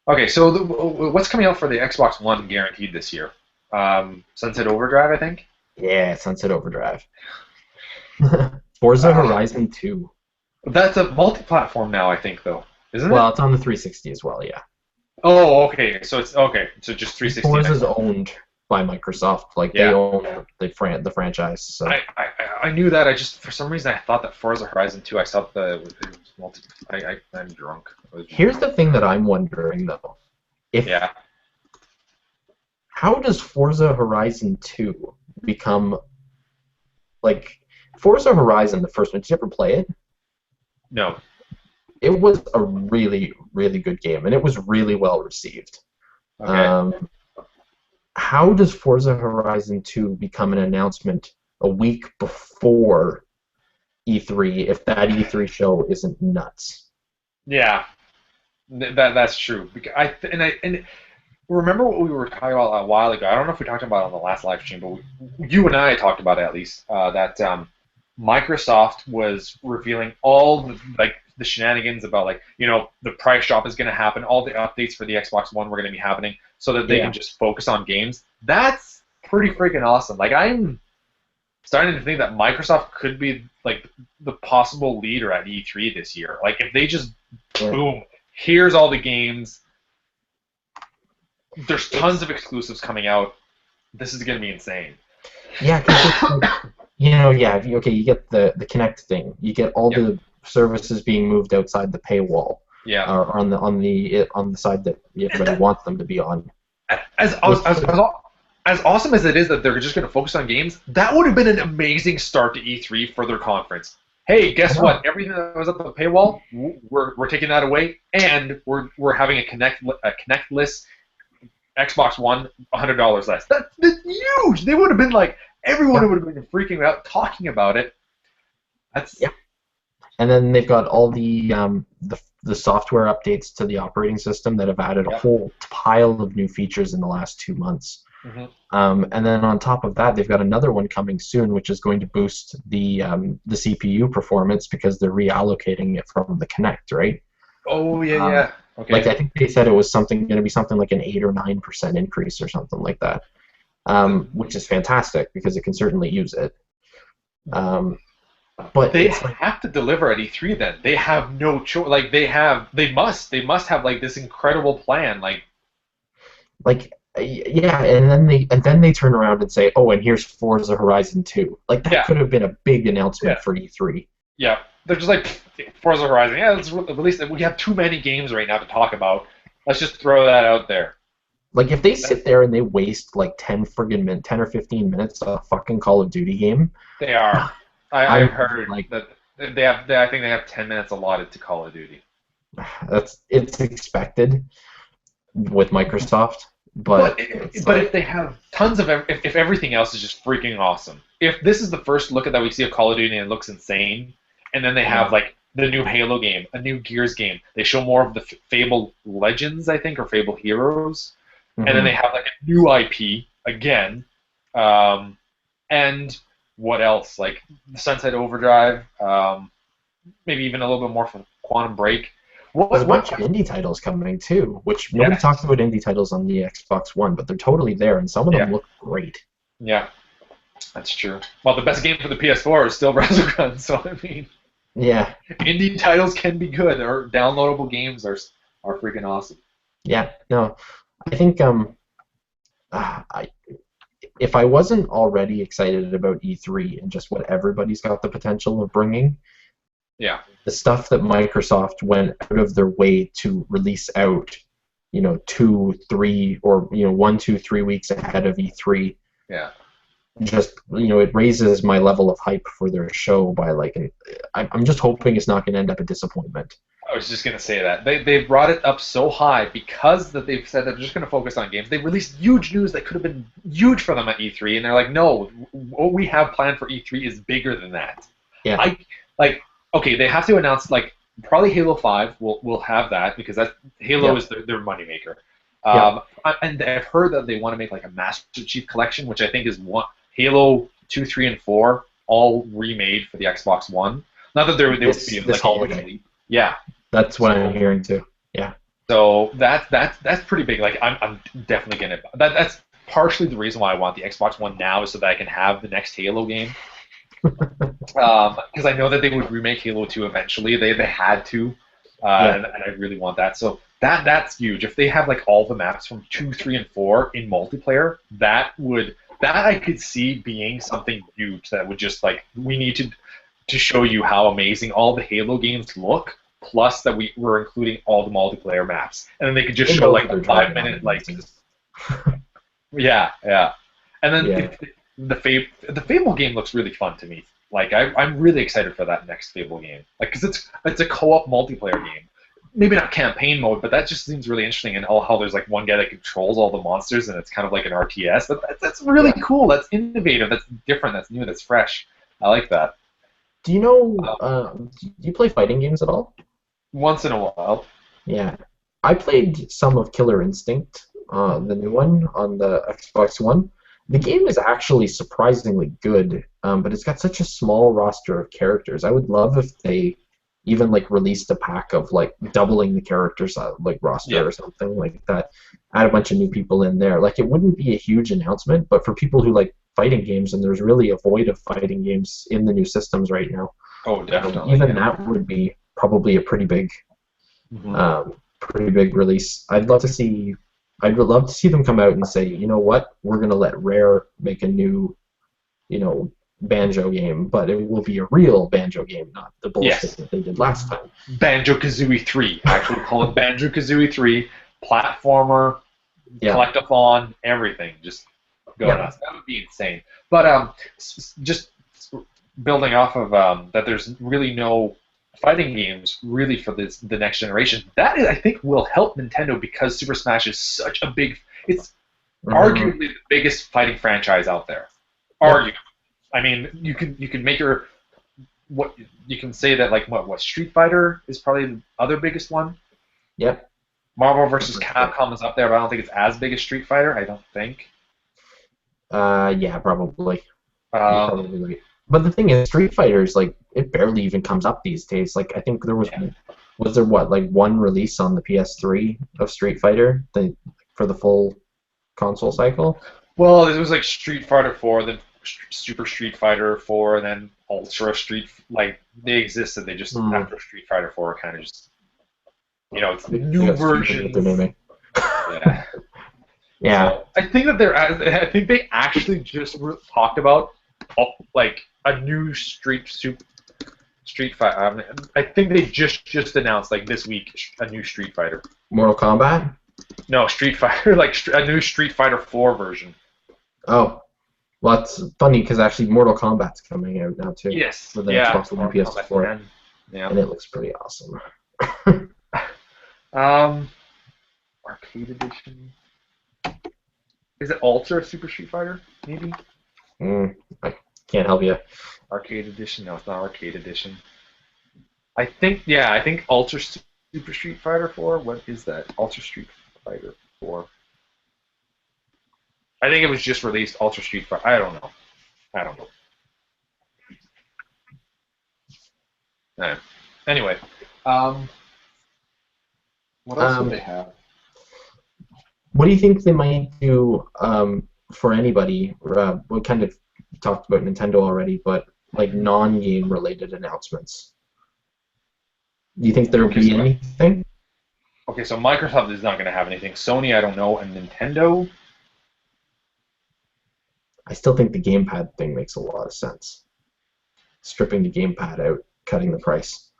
okay, so what's coming out for the Xbox One guaranteed this year? Sunset Overdrive, I think. Yeah, Sunset Overdrive. Forza Uh, Horizon 2. that's a multi-platform now, I think, though, isn't it? Well, it's on the 360 as well, yeah. Oh, okay. So it's okay. So just 360 and Forza's Xbox. owned by Microsoft. Like they Yeah, own the franchise. So I knew that. I just for some reason I thought that Forza Horizon 2. I thought that it was multi. I'm drunk. I was here's drunk. the thing that I'm wondering though. If Yeah. How does Forza Horizon 2 become like Forza Horizon the first one? Did you ever play it? No. it was a really, really good game, and it was really well received. Okay. How does Forza Horizon 2 become an announcement a week before E3 if that E3 show isn't nuts? Yeah, that's true. And remember what we were talking about a while ago. I don't know if we talked about it on the last live stream, but you and I talked about it at least. That Microsoft was revealing all the shenanigans about the price drop is going to happen, all the updates for the Xbox One were going to be happening, so that they Yeah. can just focus on games. That's pretty freaking awesome. Like I'm starting to think that Microsoft could be like the possible leader at E3 this year. Like if they just boom, here's all the games. There's tons of exclusives coming out. This is going to be insane. Yeah, because okay, you get the Kinect thing. You get all the services being moved outside the paywall. Yeah. Or on the side that everybody wants them to be on. As awesome as it is that they're just going to focus on games, that would have been an amazing start to E3 for their conference. Hey, guess what? Everything that was up the paywall, we're taking that away, and we're having a connectless Xbox One, $100 less. That's huge. They would have been like, everyone would have been freaking out talking about it. That's And then they've got all the software updates to the operating system that have added a whole pile of new features in the last 2 months. Mm-hmm. And then on top of that, they've got another one coming soon, which is going to boost the CPU performance because they're reallocating it from the Kinect, right? Oh yeah. Okay. Like I think they said it was going to be something like an 8 or 9% increase or something like that, which is fantastic because it can certainly use it. But they have to deliver at E3 then. They have no choice. Like they must have like this incredible plan. Yeah, and then they turn around and say, "Oh, and here's Forza Horizon 2." Like that could have been a big announcement for E3. Yeah, they're just like Forza Horizon. Yeah, let's release it. We have too many games right now to talk about. Let's just throw that out there. Like if they sit there and they waste like 10 or 15 minutes on a fucking Call of Duty game. They are. I've heard that they have. I think they have 10 minutes allotted to Call of Duty. It's expected with Microsoft, but if they have tons of if everything else is just freaking awesome, if this is the first look at that we see of Call of Duty and it looks insane, and then they have like the new Halo game, a new Gears game, they show more of the Fable Legends, I think, or Fable Heroes, and then they have like a new IP again, and what else? Like Sunset Overdrive, maybe even a little bit more from Quantum Break. There's a bunch of indie titles coming too, which nobody talks about indie titles on the Xbox One, but they're totally there, and some of them look great. Yeah, that's true. Well, the best game for the PS4 is still Resogun, so I mean, indie titles can be good, or downloadable games are freaking awesome. Yeah, no, I think if I wasn't already excited about E3 and just what everybody's got the potential of bringing, the stuff that Microsoft went out of their way to release out, 2, 3, or 1, 2, 3 weeks ahead of E3, just it raises my level of hype for their show by I'm just hoping it's not going to end up a disappointment. I was just going to say that. They brought it up so high because that they've said they're just going to focus on games. They released huge news that could have been huge for them at E3, and they're like, no, what we have planned for E3 is bigger than that. Yeah. Okay, they have to announce, probably Halo 5 will have that because Halo is their moneymaker. And I've heard that they want to make a Master Chief Collection, which I think is Halo 2, 3, and 4, all remade for the Xbox One. Not that they would be this holiday. Yeah. That's what I'm hearing too. Yeah. So that's pretty big. I'm definitely gonna. That's partially the reason why I want the Xbox One now, is so that I can have the next Halo game. Because I know that they would remake Halo 2 eventually. They had to, and I really want that. So that's huge. If they have all the maps from 2, 3, and 4 in multiplayer, that I could see being something huge. That would just we need to show you how amazing all the Halo games look. Plus that we're including all the multiplayer maps, and then they could just show the 5-minute and then the Fable game looks really fun to me. Like I'm really excited for that next Fable game. Like, cause it's a co-op multiplayer game. Maybe not campaign mode, but that just seems really interesting. And how there's like one guy that controls all the monsters, and it's kind of like an RTS. That's really cool. That's innovative. That's different. That's new. That's fresh. I like that. Do you know? Do you play fighting games at all? Once in a while. Yeah, I played some of Killer Instinct, the new one on the Xbox One. The game is actually surprisingly good, but it's got such a small roster of characters. I would love if they even like released a pack of like doubling the characters like roster or something like that. Add a bunch of new people in there. Like it wouldn't be a huge announcement, but for people who like fighting games, and there's really a void of fighting games in the new systems right now. Oh, definitely. Even that would be probably a pretty big release. I'd love to see them come out and say, you know what, we're gonna let Rare make a new, Banjo game, but it will be a real Banjo game, not the bullshit that they did last time. Banjo-Kazooie 3. Actually call it Banjo-Kazooie 3. Platformer, collectathon, everything. Just go nuts. That would be insane. But just building off of that, there's really no fighting games really for the next generation. That I think will help Nintendo because Super Smash is such a big. It's arguably the biggest fighting franchise out there. Arguably. I mean, you can make you can say that like what Street Fighter is probably the other biggest one. Yep. Marvel vs. Capcom is up there, but I don't think it's as big as Street Fighter. I don't think. Yeah, probably. You're probably right. But the thing is, Street Fighter's like it barely even comes up these days. Like I think there was there like one release on the PS3 of Street Fighter for the full console cycle? Well, it was like Street Fighter 4, then Super Street Fighter 4, and then Ultra Street. Like they existed. They just after Street Fighter 4 kind of just it's new versions. Yeah. Yeah. So I think they actually just talked about like a new Street Fighter. I think they just announced like this week a new Street Fighter. Mortal Kombat? No, Street Fighter, like a new Street Fighter 4 version. Oh, well, that's funny because actually Mortal Kombat's coming out now too. Yes. For the Xbox One PS4, and it looks pretty awesome. Arcade edition. Is it Ultra Super Street Fighter? Maybe. I can't help you. Arcade edition? No, it's not arcade edition. I think Ultra Super Street Fighter 4. What is that? Ultra Street Fighter 4. I think it was just released. Ultra Street Fighter. I don't know. Anyway, what else do they have? What do you think they might do for anybody? We kind of talked about Nintendo already, but like non-game related announcements. Do you think there will be anything? Okay, so Microsoft is not going to have anything. Sony, I don't know, and Nintendo. I still think the gamepad thing makes a lot of sense. Stripping the gamepad out, cutting the price.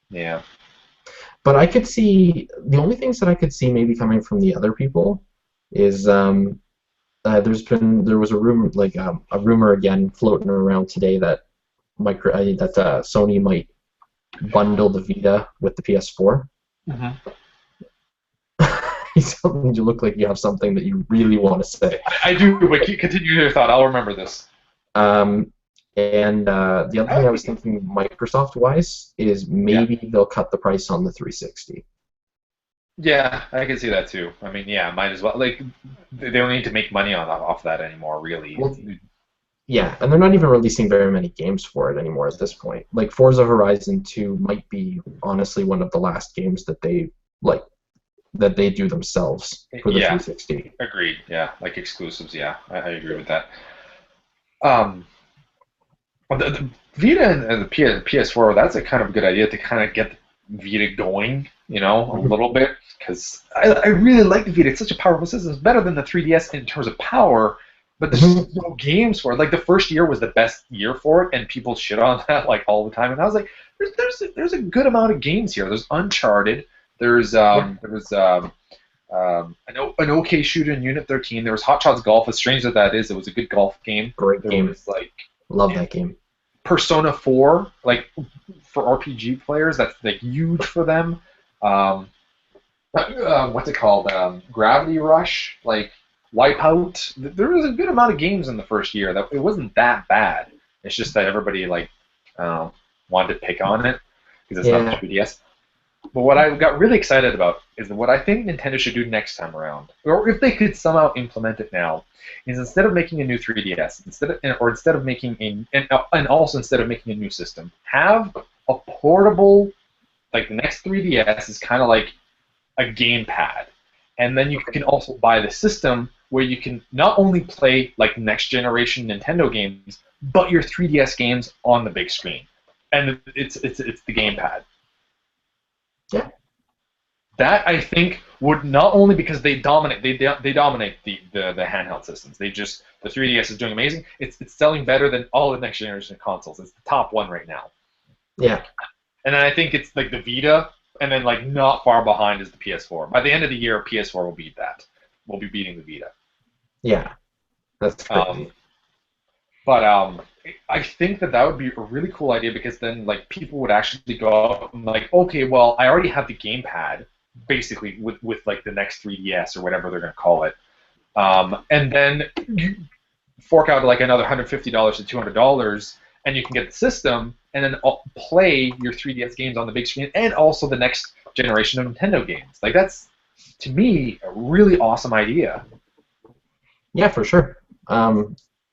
Yeah. But I could see the only things that I could see maybe coming from the other people is there was a rumor a rumor again floating around today that Sony might bundle the Vita with the PS4. You look like you have something that you really want to say. I do, but continue your thought. I'll remember this. And the other thing I was thinking Microsoft-wise is maybe they'll cut the price on the 360. Yeah, I can see that too. I mean, yeah, might as well. Like, they don't need to make money off that anymore, really. Well, yeah, and they're not even releasing very many games for it anymore at this point. Like, Forza Horizon 2 might be, honestly, one of the last games that they do themselves for the 360. Agreed, yeah. Like exclusives, yeah. I agree with that. The Vita and the PS4, that's a kind of good idea to kind of get Vita going, a little bit, because I really like the Vita. It's such a powerful system. It's better than the 3DS in terms of power, but there's no games for it. Like the first year was the best year for it, and people shit on that like all the time. And I was like, there's a good amount of games here. There's Uncharted. There was an OK shooter in Unit 13. There was Hot Shots Golf. As strange as that is, it was a good golf game. Great there game. Was like Love that game. Persona 4, like for RPG players, that's like huge for them. What's it called? Gravity Rush, like Wipeout. There was a good amount of games in the first year that it wasn't that bad. It's just that everybody like wanted to pick on it because it's not the Yeah. 3DS. But what I got really excited about is what I think Nintendo should do next time around, or if they could somehow implement it now, is instead of making a new 3DS, instead of making and also instead of making a new system, have a portable, like the next 3DS is kind of like a gamepad, and then you can also buy the system where you can not only play like next generation Nintendo games, but your 3DS games on the big screen, and it's the gamepad. Yeah. That I think would not only because they dominate they dominate the handheld systems. The 3DS is doing amazing. It's selling better than all the next generation consoles. It's the top one right now. Yeah. And then I think it's like the Vita, and then like not far behind is the PS4. By the end of the year, PS4 will beat that. We'll be beating the Vita. Yeah. That's crazy. But I think that would be a really cool idea because then like people would actually go out and like, okay, well, I already have the gamepad, basically with like the next 3DS or whatever they're gonna call it, and then you fork out like another $150 to $200, and you can get the system and then play your 3DS games on the big screen and also the next generation of Nintendo games. Like that's to me a really awesome idea. Yeah, for sure.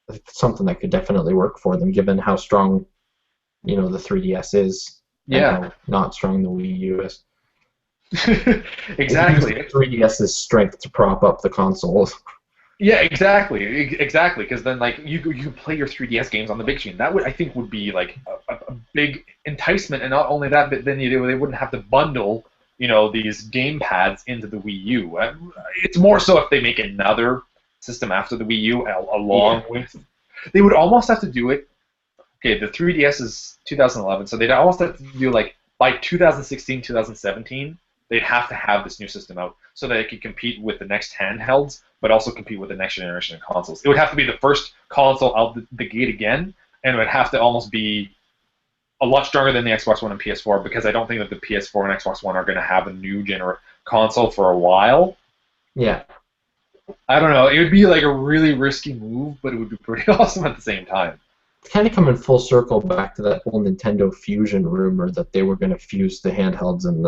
It's something that could definitely work for them, given how strong, the 3DS is, Yeah. and how not strong the Wii U is. Exactly. It uses the 3DS's strength to prop up the consoles. Yeah, exactly, because then like you play your 3DS games on the big screen. That would I think would be like a big enticement, and not only that, but then they wouldn't have to bundle these game pads into the Wii U. It's more so if they make another system after the Wii U along with. They would almost have to do it. Okay, the 3DS is 2011, so they'd almost have to do like by 2016, 2017. They'd have to have this new system out so that it could compete with the next handhelds, but also compete with the next generation of consoles. It would have to be the first console out the gate again, and it would have to almost be a lot stronger than the Xbox One and PS4 because I don't think that the PS4 and Xbox One are going to have a new console for a while. Yeah. I don't know. It would be like a really risky move, but it would be pretty awesome at the same time. It's kind of coming full circle back to that whole Nintendo Fusion rumor that they were going to fuse the handhelds and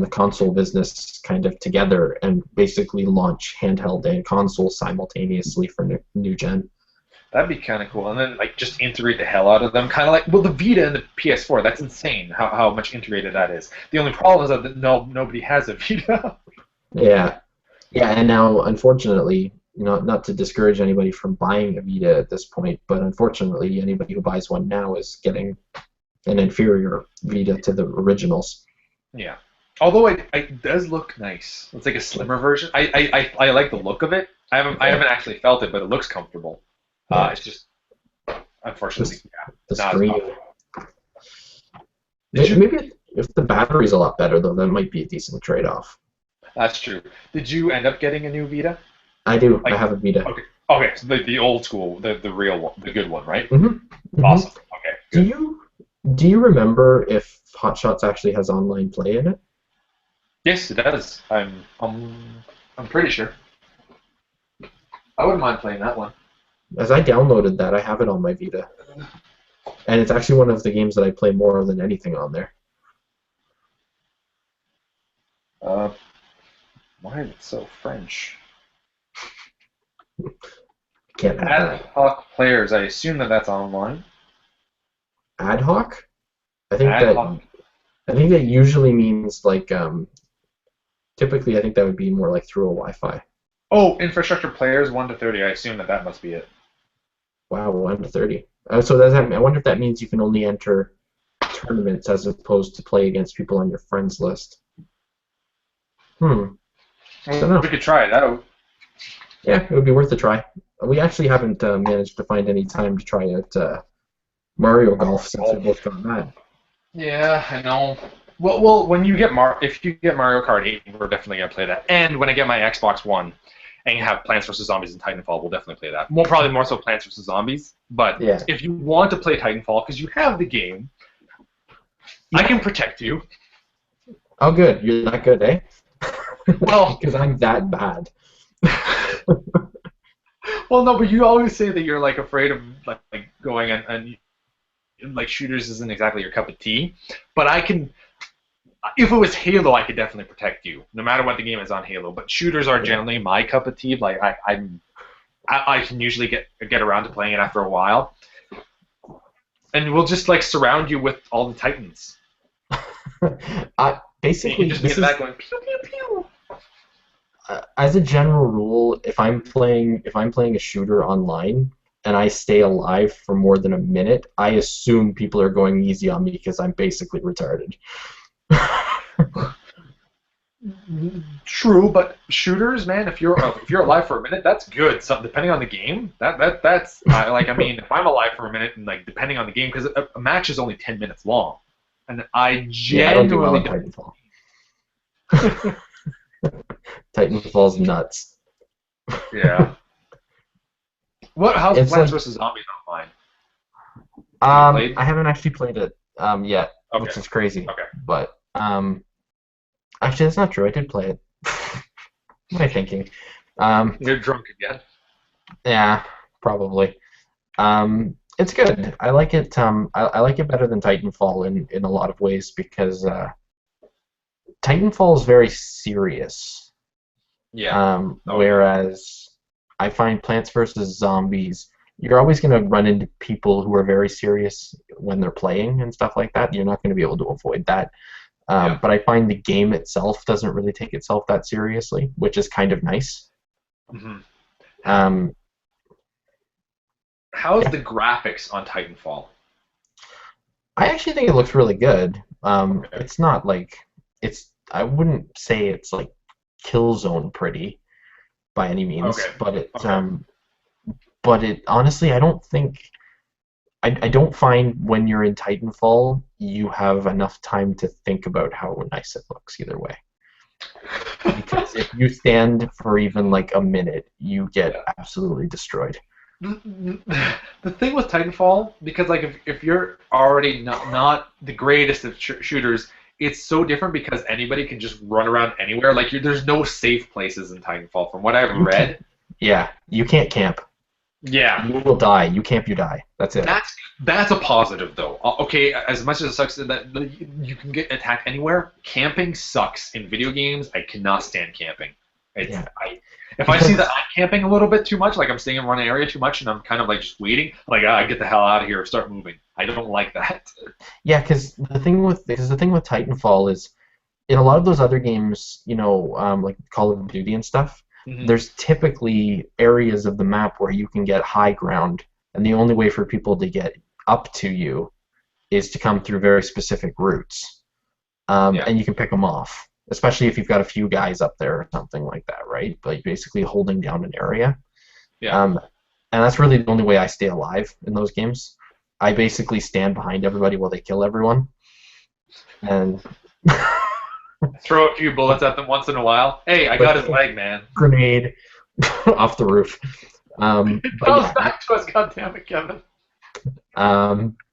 the console business kind of together and basically launch handheld and console simultaneously for new gen. That'd be kind of cool, and then like just integrate the hell out of them, kind of like the Vita and the PS4. That's insane how much integrated that is. The only problem is that nobody has a Vita. Yeah, and now unfortunately, not to discourage anybody from buying a Vita at this point, but unfortunately, anybody who buys one now is getting an inferior Vita to the originals. Yeah, although it does look nice. It's like a slimmer version. I like the look of it. I haven't actually felt it, but it looks comfortable. Yeah. It's just, unfortunately, the not screen. Maybe if the battery's a lot better, though, that might be a decent trade-off. That's true. Did you end up getting a new Vita? I do. I have a Vita. Okay. So the old school, the real one, the good one, right? Mm-hmm. Mm-hmm. Awesome. Okay. Good. Do you remember if Hot Shots actually has online play in it? Yes, it does. I'm pretty sure. I wouldn't mind playing that one. As I downloaded that, I have it on my Vita. And it's actually one of the games that I play more than anything on there. Why is it so French? Can't have Ad that. hoc players. I assume that's online. Ad hoc? I think that usually means like typically I think that would be more like through a Wi-Fi. Oh, infrastructure players 1 to 30. I assume that must be it. Wow, 1 to 30. So I wonder if that means you can only enter tournaments as opposed to play against people on your friends list. Well, we could try it out. Yeah, it would be worth a try. We actually haven't managed to find any time to try out Mario Golf since we both got that. Yeah, I know. Well, when you get if you get Mario Kart 8, we're definitely gonna play that. And when I get my Xbox One, and you have Plants vs Zombies and Titanfall, we'll definitely play that. Probably more so Plants vs Zombies. But Yeah. if you want to play Titanfall because you have the game, I can protect you. Oh, good. You're that good, eh? Well, because I'm that bad. Well, no, but you always say that you're like afraid of like going and like shooters isn't exactly your cup of tea. But I can, if it was Halo, I could definitely protect you, no matter what the game is on Halo. But shooters are generally my cup of tea. Like I can usually get around to playing it after a while, and we'll just like surround you with all the Titans. Basically, you can just be in the back going pew pew pew. As a general rule, if I'm playing a shooter online and I stay alive for more than a minute, I assume people are going easy on me because I'm basically retarded. True, but shooters, man, if you're alive for a minute, that's good. So depending on the game, that's like I mean, if I'm alive for a minute and like depending on the game, because a match is only 10 minutes long, and I I don't do well genuinely in Titanfall. Titanfall's nuts. Yeah. How's It's Plants like- vs Zombies online? I haven't actually played it yet, Okay. which is crazy. Okay. But actually, that's not true. I did play it. What am I thinking? You're drunk again. Yeah, probably. It's good. I like it. I like it better than Titanfall in a lot of ways because Titanfall is very serious. Yeah. Whereas I find Plants vs Zombies, you're always going to run into people who are very serious when they're playing and stuff like that. You're not going to be able to avoid that. But I find the game itself doesn't really take itself that seriously, which is kind of nice. Mm-hmm. How's the graphics on Titanfall? I actually think it looks really good. Okay. It's not like I wouldn't say it's like Killzone pretty by any means, Okay. but it honestly I don't think I don't find when you're in Titanfall you have enough time to think about how nice it looks either way. Because if you stand for even like a minute, you get absolutely destroyed. The thing with Titanfall, because like if you're already not the greatest of shooters, it's so different because anybody can just run around anywhere. Like there's no safe places in Titanfall, from what I've read. Yeah, you can't camp. Yeah, you will die. You camp, you die. That's it. That's a positive though. Okay, as much as it sucks that you can get attacked anywhere, camping sucks in video games. I cannot stand camping. If I see that I'm camping a little bit too much, like I'm staying in one area too much, and I'm kind of like just waiting, like I get the hell out of here, start moving. I don't like that. Yeah, because the thing with Titanfall is, in a lot of those other games, like Call of Duty and stuff, there's typically areas of the map where you can get high ground, and the only way for people to get up to you is to come through very specific routes, and you can pick them off. Especially if you've got a few guys up there or something like that, right? Like basically holding down an area. Yeah. And that's really the only way I stay alive in those games. I basically stand behind everybody while they kill everyone. And throw a few bullets at them once in a while. Hey, I got his leg, man. Grenade off the roof. Back to us, goddammit, Kevin.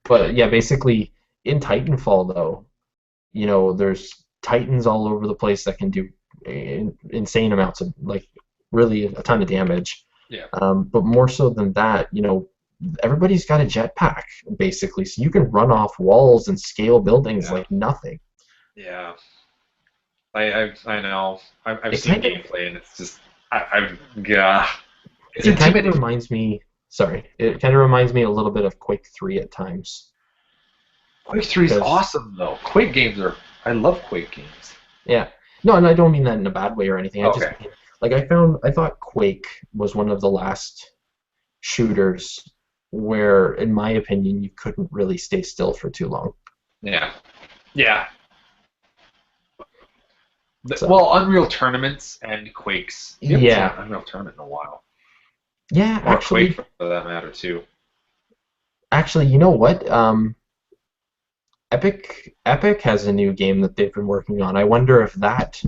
But yeah, basically in Titanfall though, there's Titans all over the place that can do insane amounts of, like, really a ton of damage. Yeah. But more so than that, everybody's got a jetpack, basically, so you can run off walls and scale buildings like nothing. Yeah. I know. I've seen gameplay, and it's just, it's intimidating. Kind of reminds me a little bit of Quake 3 at times. Quake 3 is awesome, though. Quake games I love Quake games. Yeah. No, and I don't mean that in a bad way or anything. Okay. I thought Quake was one of the last shooters where, in my opinion, you couldn't really stay still for too long. Yeah. Yeah. Well, Unreal Tournaments and Quakes. Yeah. Unreal Tournament in a while. Yeah, or actually. Quake, for that matter, too. Actually, you know what? Epic has a new game that they've been working on. I wonder if that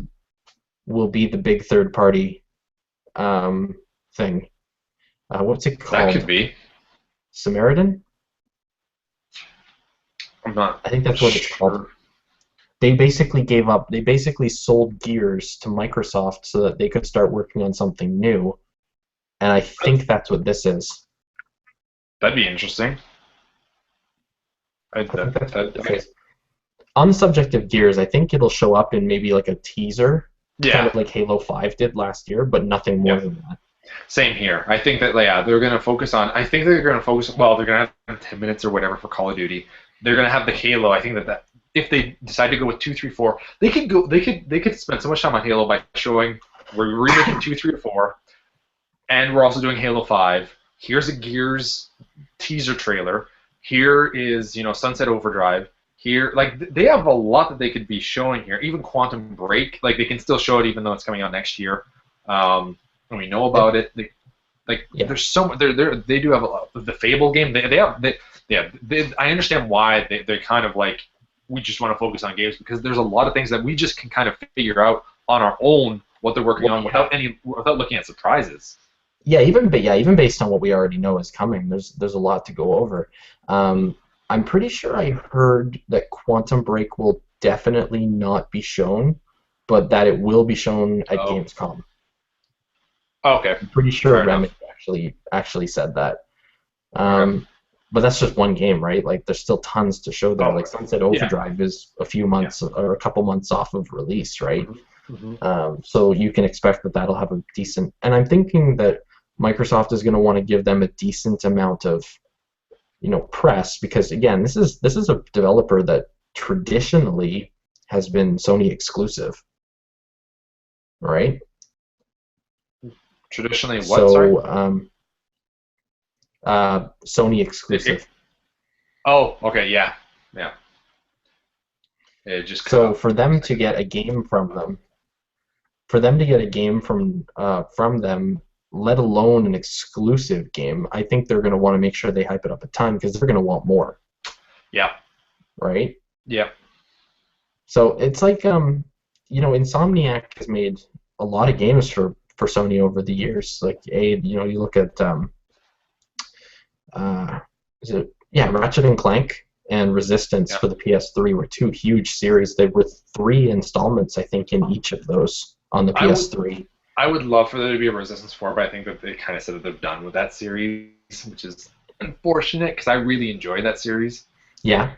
will be the big third-party thing. What's it That could called? be. Samaritan? I'm not I think that's what it's called. sure. They basically gave up. They basically sold Gears to Microsoft so that they could start working on something new. And I think that's what this is. That'd be interesting. I think that's what this Okay. is. On the subject of Gears, I think it'll show up in maybe like a teaser, kind Yeah. of like Halo 5 did last year, but nothing more Yeah. than that. Same here. I think that yeah, they're going to focus on. I think they're going to focus. Well, they're going to have 10 minutes or whatever for Call of Duty. They're going to have the Halo. I think that if they decide to go with 2, 3, 4, they could go. They could spend so much time on Halo by showing we're remaking 2, 3, or 4, and we're also doing Halo 5. Here's a Gears teaser trailer. Here is Sunset Overdrive. Here, like they have a lot that they could be showing here. Even Quantum Break, like they can still show it even though it's coming out next year. And we know about it. Like Yeah. there's so they do have the Fable game. They have I understand why they kind of like we just want to focus on games because there's a lot of things that we just can kind of figure out on our own what they're working Well, on yeah. without looking at surprises. Even based on what we already know is coming, there's a lot to go over. I'm pretty sure I heard that Quantum Break will definitely not be shown, but that it will be shown at Oh, Gamescom. okay, I'm pretty sure fair enough. Remedy actually said that. Okay. But that's just one game, right? Like there's still tons to show there. Oh, Like Sunset yeah, Overdrive is a few yeah. months or a couple months off of release, right? Hmm. So you can expect that that'll have a decent. And I'm thinking that Microsoft is going to want to give them a decent amount of press because again, this is a developer that traditionally has been Sony exclusive, right? Traditionally, what? Sorry. So Sony It, exclusive. it, oh, okay, yeah, yeah. It just cut So off for there for a them to second. get a game from them, for them to get a game from them, let alone an exclusive game, I think they're going to want to make sure they hype it up a ton because they're going to want more, Yeah, right? yeah. So it's like Insomniac has made a lot of games for Sony over the years. Like you look at uh, is it yeah, Ratchet and Clank and Resistance Yeah. for the PS3 were two huge series. There were three installments, I think, in each of those on the I would PS3. I would love for there to be a Resistance 4, but I think that they kind of said that they're done with that series, which is unfortunate because I really enjoy that series. Yeah,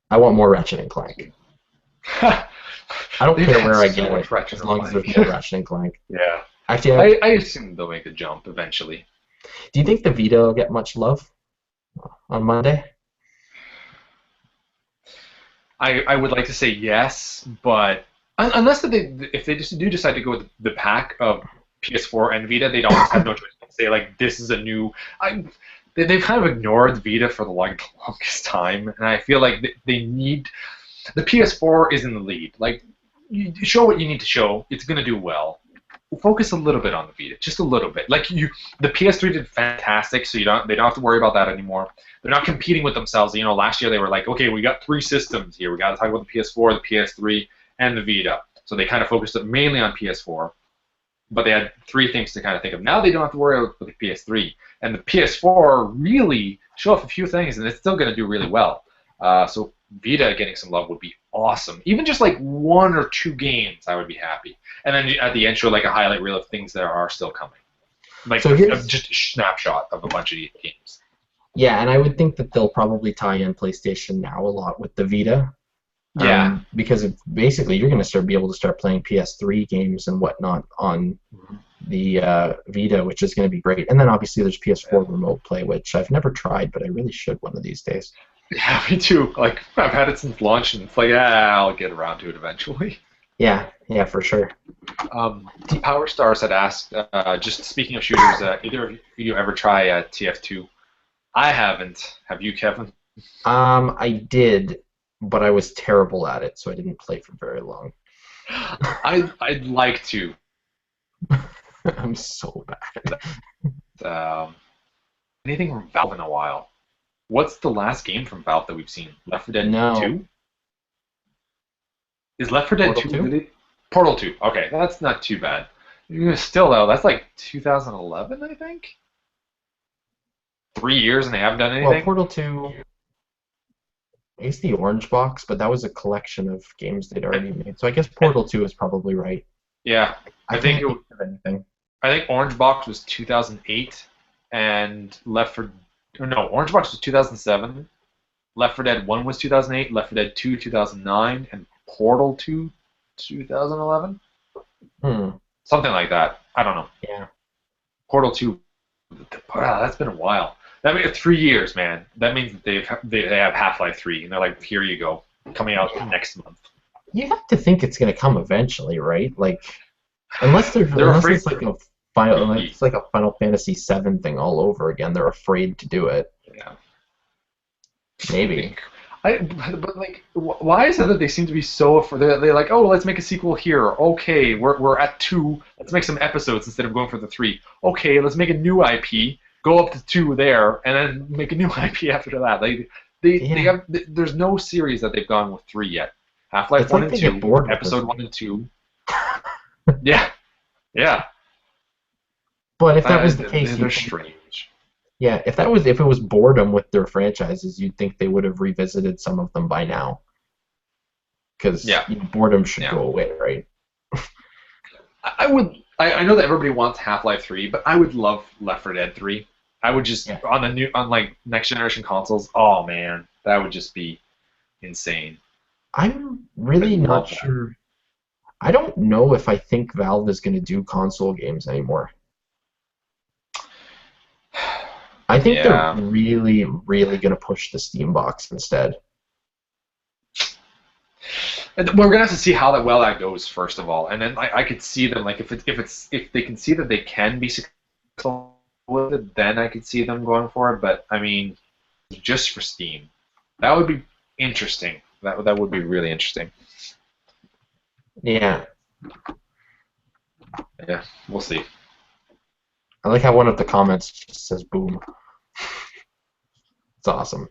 I want more Ratchet and Clank. I don't They've care had where I so get much it, Ratchet as and long as there's Clank. more Ratchet and Clank. Yeah. Actually, I assume they'll make the jump eventually. do you think the Vita will get much love on Monday? I would like to say yes, but unless if they just do decide to go with the pack of PS4 and Vita, they'd almost have no choice but to say like this is a new. They've kind of ignored Vita for the longest time, and I feel like they need the PS4 is in the lead. Like you show what you need to show, it's gonna do well. Focus a little bit on the Vita, just a little bit. The PS3 did fantastic, so they don't have to worry about that anymore. They're not competing with themselves. Last year they were like, okay, we got three systems here. We got to talk about the PS4, the PS3, and the Vita. So they kind of focused it mainly on PS4, but they had three things to kind of think of. Now they don't have to worry about the PS3, and the PS4 really show off a few things, and it's still going to do really well. So Vita getting some love would be awesome. Even just like one or two games, I would be happy. And then at the end, show like a highlight reel of things that are still coming, like So here's just a snapshot of a bunch of these games. Yeah, and I would think that they'll probably tie in PlayStation Now a lot with the Vita, Yeah. because basically you're going to be able to start playing PS3 games and whatnot on the Vita, which is going to be great. And then obviously there's PS4 Remote Play, which I've never tried, but I really should one of these days. Yeah, me too. Like I've had it since launch, and it's like, I'll get around to it eventually. Yeah, for sure. Power Stars had asked, just speaking of shooters, either of you ever try TF2? I haven't. Have you, Kevin? I did, but I was terrible at it, so I didn't play for very long. I'd like to. I'm so bad. Um, anything from Valve in a while. What's the last game from Valve that we've seen? Left 4 Dead No. 2? Is Left 4 Dead Portal 2? 2? Portal 2. Okay, that's not too bad. Still though, that's like 2011, I think. 3 years and they haven't done Well, anything. Portal 2, I guess the Orange Box, but that was a collection of games they'd already made. So I guess And Portal 2 is probably right. yeah, I I think can't think of anything. I think Orange Box was 2008, and Left 4 no, Orange Box was 2007. Left 4 Dead 1 was 2008. Left 4 Dead 2 2009, and Portal 2 2011. Hmm. Something like that. I don't know. Yeah. Portal 2. Wow, that's been a while. That means 3 years, man. That means that they have Half-Life 3, and they're like, here you go, coming out next month. You have to think it's gonna come eventually, right? Like, They're unless afraid. it's like unless it's like a Final Fantasy VII thing all over again. They're afraid to do it. Yeah. Maybe. But like, why is it that they seem to be so afraid? They're like, oh, let's make a sequel here. Okay, we're at 2. Let's make some episodes instead of going for the 3. Okay, let's make a new IP. Go up to 2 there, and then make a new IP after that. Like they Yeah. have. There's no series that they've gone with 3 yet. Half-Life It's 1 like and they get 2, bored with this. Episode 1 and 2. Yeah, yeah. But if that was the case, They're you'd think, strange. yeah, if it was boredom with their franchises, you'd think they would have revisited some of them by now. Because Yeah, boredom should yeah. go away, right? I would. I know that everybody wants Half-Life 3, but I would love Left 4 Dead 3. I would just Yeah. on like next generation consoles. Oh man, that would just be insane. I'm I'd really not love that. sure. I don't know if I think Valve is going to do console games anymore. I think they're Yeah. really, really going to push the Steam box instead. And we're gonna have to see how that goes first of all, and then I could see them like if they can see that they can be successful with it, then I could see them going for it. But I mean, just for Steam, that would be interesting. That would be really interesting. Yeah, Yeah, we'll see. I like how one of the comments just says "boom." It's awesome.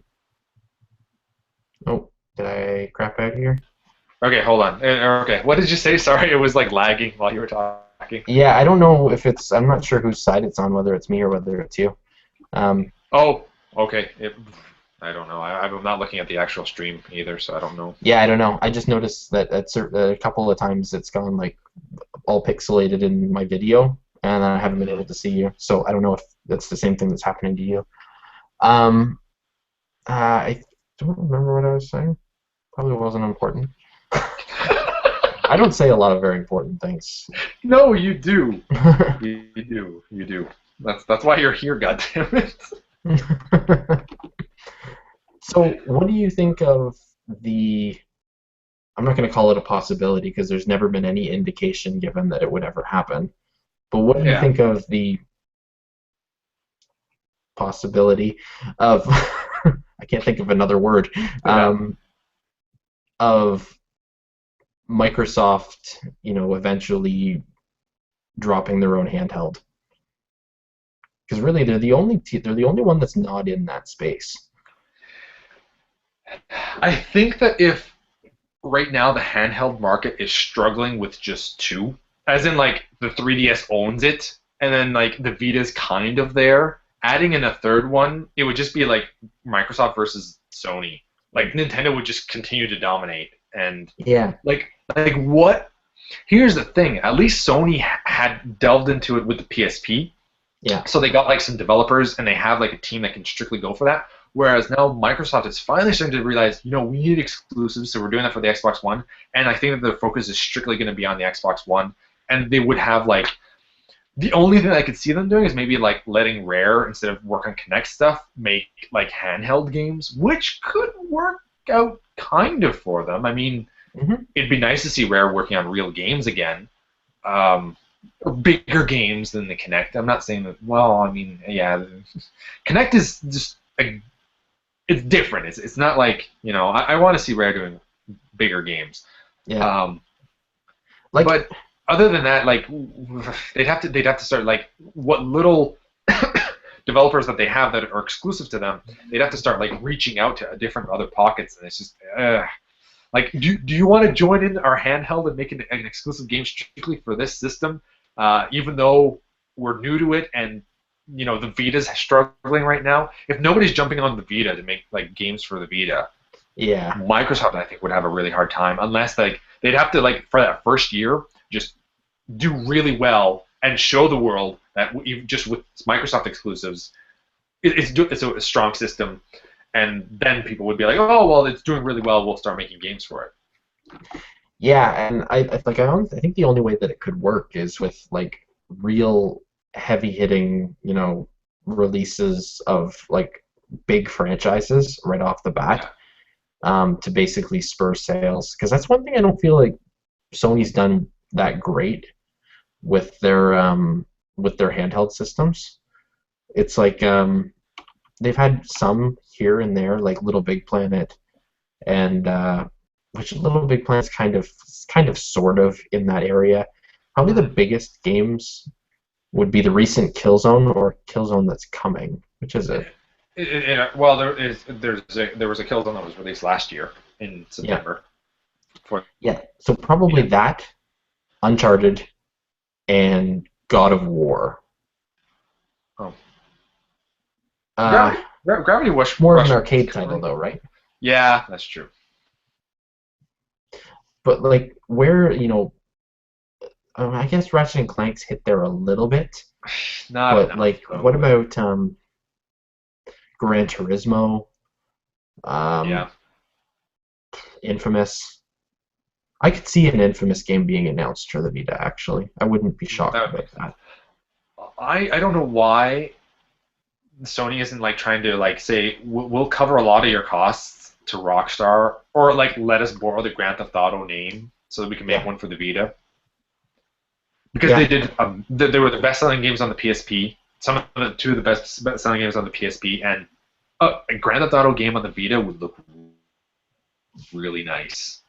Oh, did I crap out here? Okay, hold on. Okay, what did you say? Sorry, it was like lagging while you were talking. Yeah, I don't know if it's. I'm not sure whose side it's on, whether it's me or whether it's you. Um, Oh, okay. I don't know. I'm not looking at the actual stream either, so I don't know. yeah, I don't know. I just noticed that a couple of times it's gone like all pixelated in my video, and I haven't been able to see you. So I don't know if that's the same thing that's happening to you. Um, I don't remember what I was saying. Probably wasn't important. I don't say a lot of very important things. No, you do. You do. You do. That's why you're here. Goddammit. So, what do you think of the? I'm not going to call it a possibility because there's never been any indication given that it would ever happen. But what do you Yeah. think of the possibility of? I can't think of another word. Yeah. Um, of Microsoft, eventually dropping their own handheld. Because really, they're the only one that's not in that space. I think that if right now the handheld market is struggling with just 2, as in like the 3DS owns it, and then like the Vita's kind of there. Adding in a third one, it would just be like Microsoft versus Sony. Like Nintendo would just continue to dominate, and Yeah, like what? Here's the thing. At least Sony had delved into it with the PSP, yeah, so they got like some developers, and they have like a team that can strictly go for that. Whereas now Microsoft is finally starting to realize, we need exclusives, so we're doing that for the Xbox One. And I think that their focus is strictly going to be on the Xbox One. And they would have like the only thing I could see them doing is maybe like letting Rare, instead of work on Kinect stuff, make like handheld games, which could work out kind of for them. I mean, hmm it'd be nice to see Rare working on real games again. Um, or bigger games than the Kinect. I'm not saying that. Well, I mean, yeah, Kinect is just it's different. It's not like I want to see Rare doing bigger games. yeah. Um, Like, but other than that, like they'd have to start like what little developers that they have that are exclusive to them. They'd have to start like reaching out to different other pockets, and it's just like do you want to join in our handheld and make an exclusive game strictly for this system? even though we're new to it and the Vita's struggling right now. If nobody's jumping on the Vita to make like games for the Vita, Yeah. Microsoft I think would have a really hard time unless like they'd have to like for that first year just do really well and show the world that even just with Microsoft exclusives, it's a strong system, and then people would be like, oh well, it's doing really well. We'll start making games for it. Yeah, and I think the only way that it could work is with like real heavy hitting, releases of like big franchises right off the bat, to basically spur sales. Because that's one thing I don't feel like Sony's done that great with their handheld systems. It's like they've had some here and there, like Little Big Planet, and which Little Big Planet's kind of sort of in that area. Probably the biggest games would be the recent Killzone or Killzone that's coming. Which is it? Well, there was a Killzone that was released last year in September. Yeah, so probably that, Uncharted, and God of War. Oh. Uh, Gravity Rush. More of an arcade title, though, right? Yeah, that's true. But like, where I guess Ratchet and Clank's hit there a little bit. Not but enough, like, though. What about Gran Turismo? Yeah. Infamous. I could see an Infamous game being announced for the Vita. Actually, I wouldn't be shocked about that. I don't know why Sony isn't like trying to like say we'll cover a lot of your costs to Rockstar, or like let us borrow the Grand Theft Auto name so that we can make one for the Vita. Because they did, they were the best-selling games on the PSP. Two of the best-selling games on the PSP, and a Grand Theft Auto game on the Vita would look really nice.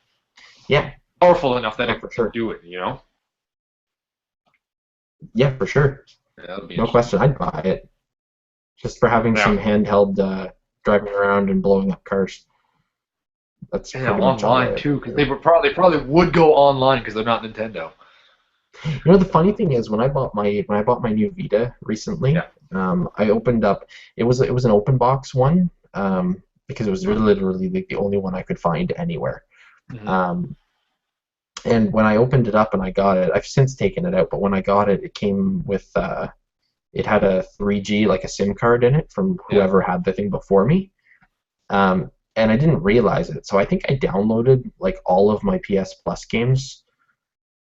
Yeah. Powerful enough that it could do it, Yeah, for sure. Yeah, no question, I'd buy it. Just for having some handheld driving around and blowing up cars. That's pretty much online too, because they probably would go online because they're not Nintendo. The funny thing is when I bought my new Vita recently, I opened up. It was an open box one, because it was literally the only one I could find anywhere. Mm-hmm. And when I opened it up and I got it, I've since taken it out. But when I got it, it came with it had a 3G, like a SIM card in it from whoever had the thing before me. And I didn't realize it, so I think I downloaded like all of my PS Plus games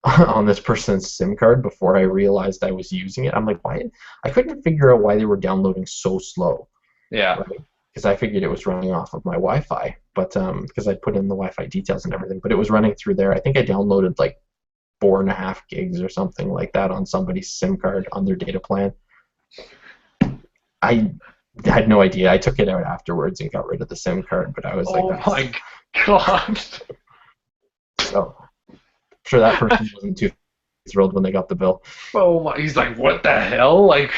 on this person's SIM card before I realized I was using it. I'm like, why? I couldn't figure out why they were downloading so slow. Yeah. Right? Because I figured it was running off of my Wi-Fi, but because I put in the Wi-Fi details and everything, but it was running through there. I think I downloaded like 4.5 gigs or something like that on somebody's SIM card on their data plan. I had no idea. I took it out afterwards and got rid of the SIM card, but I was like, oh my god. So I'm sure that person wasn't too thrilled when they got the bill. Oh my! He's like, what the hell? Like,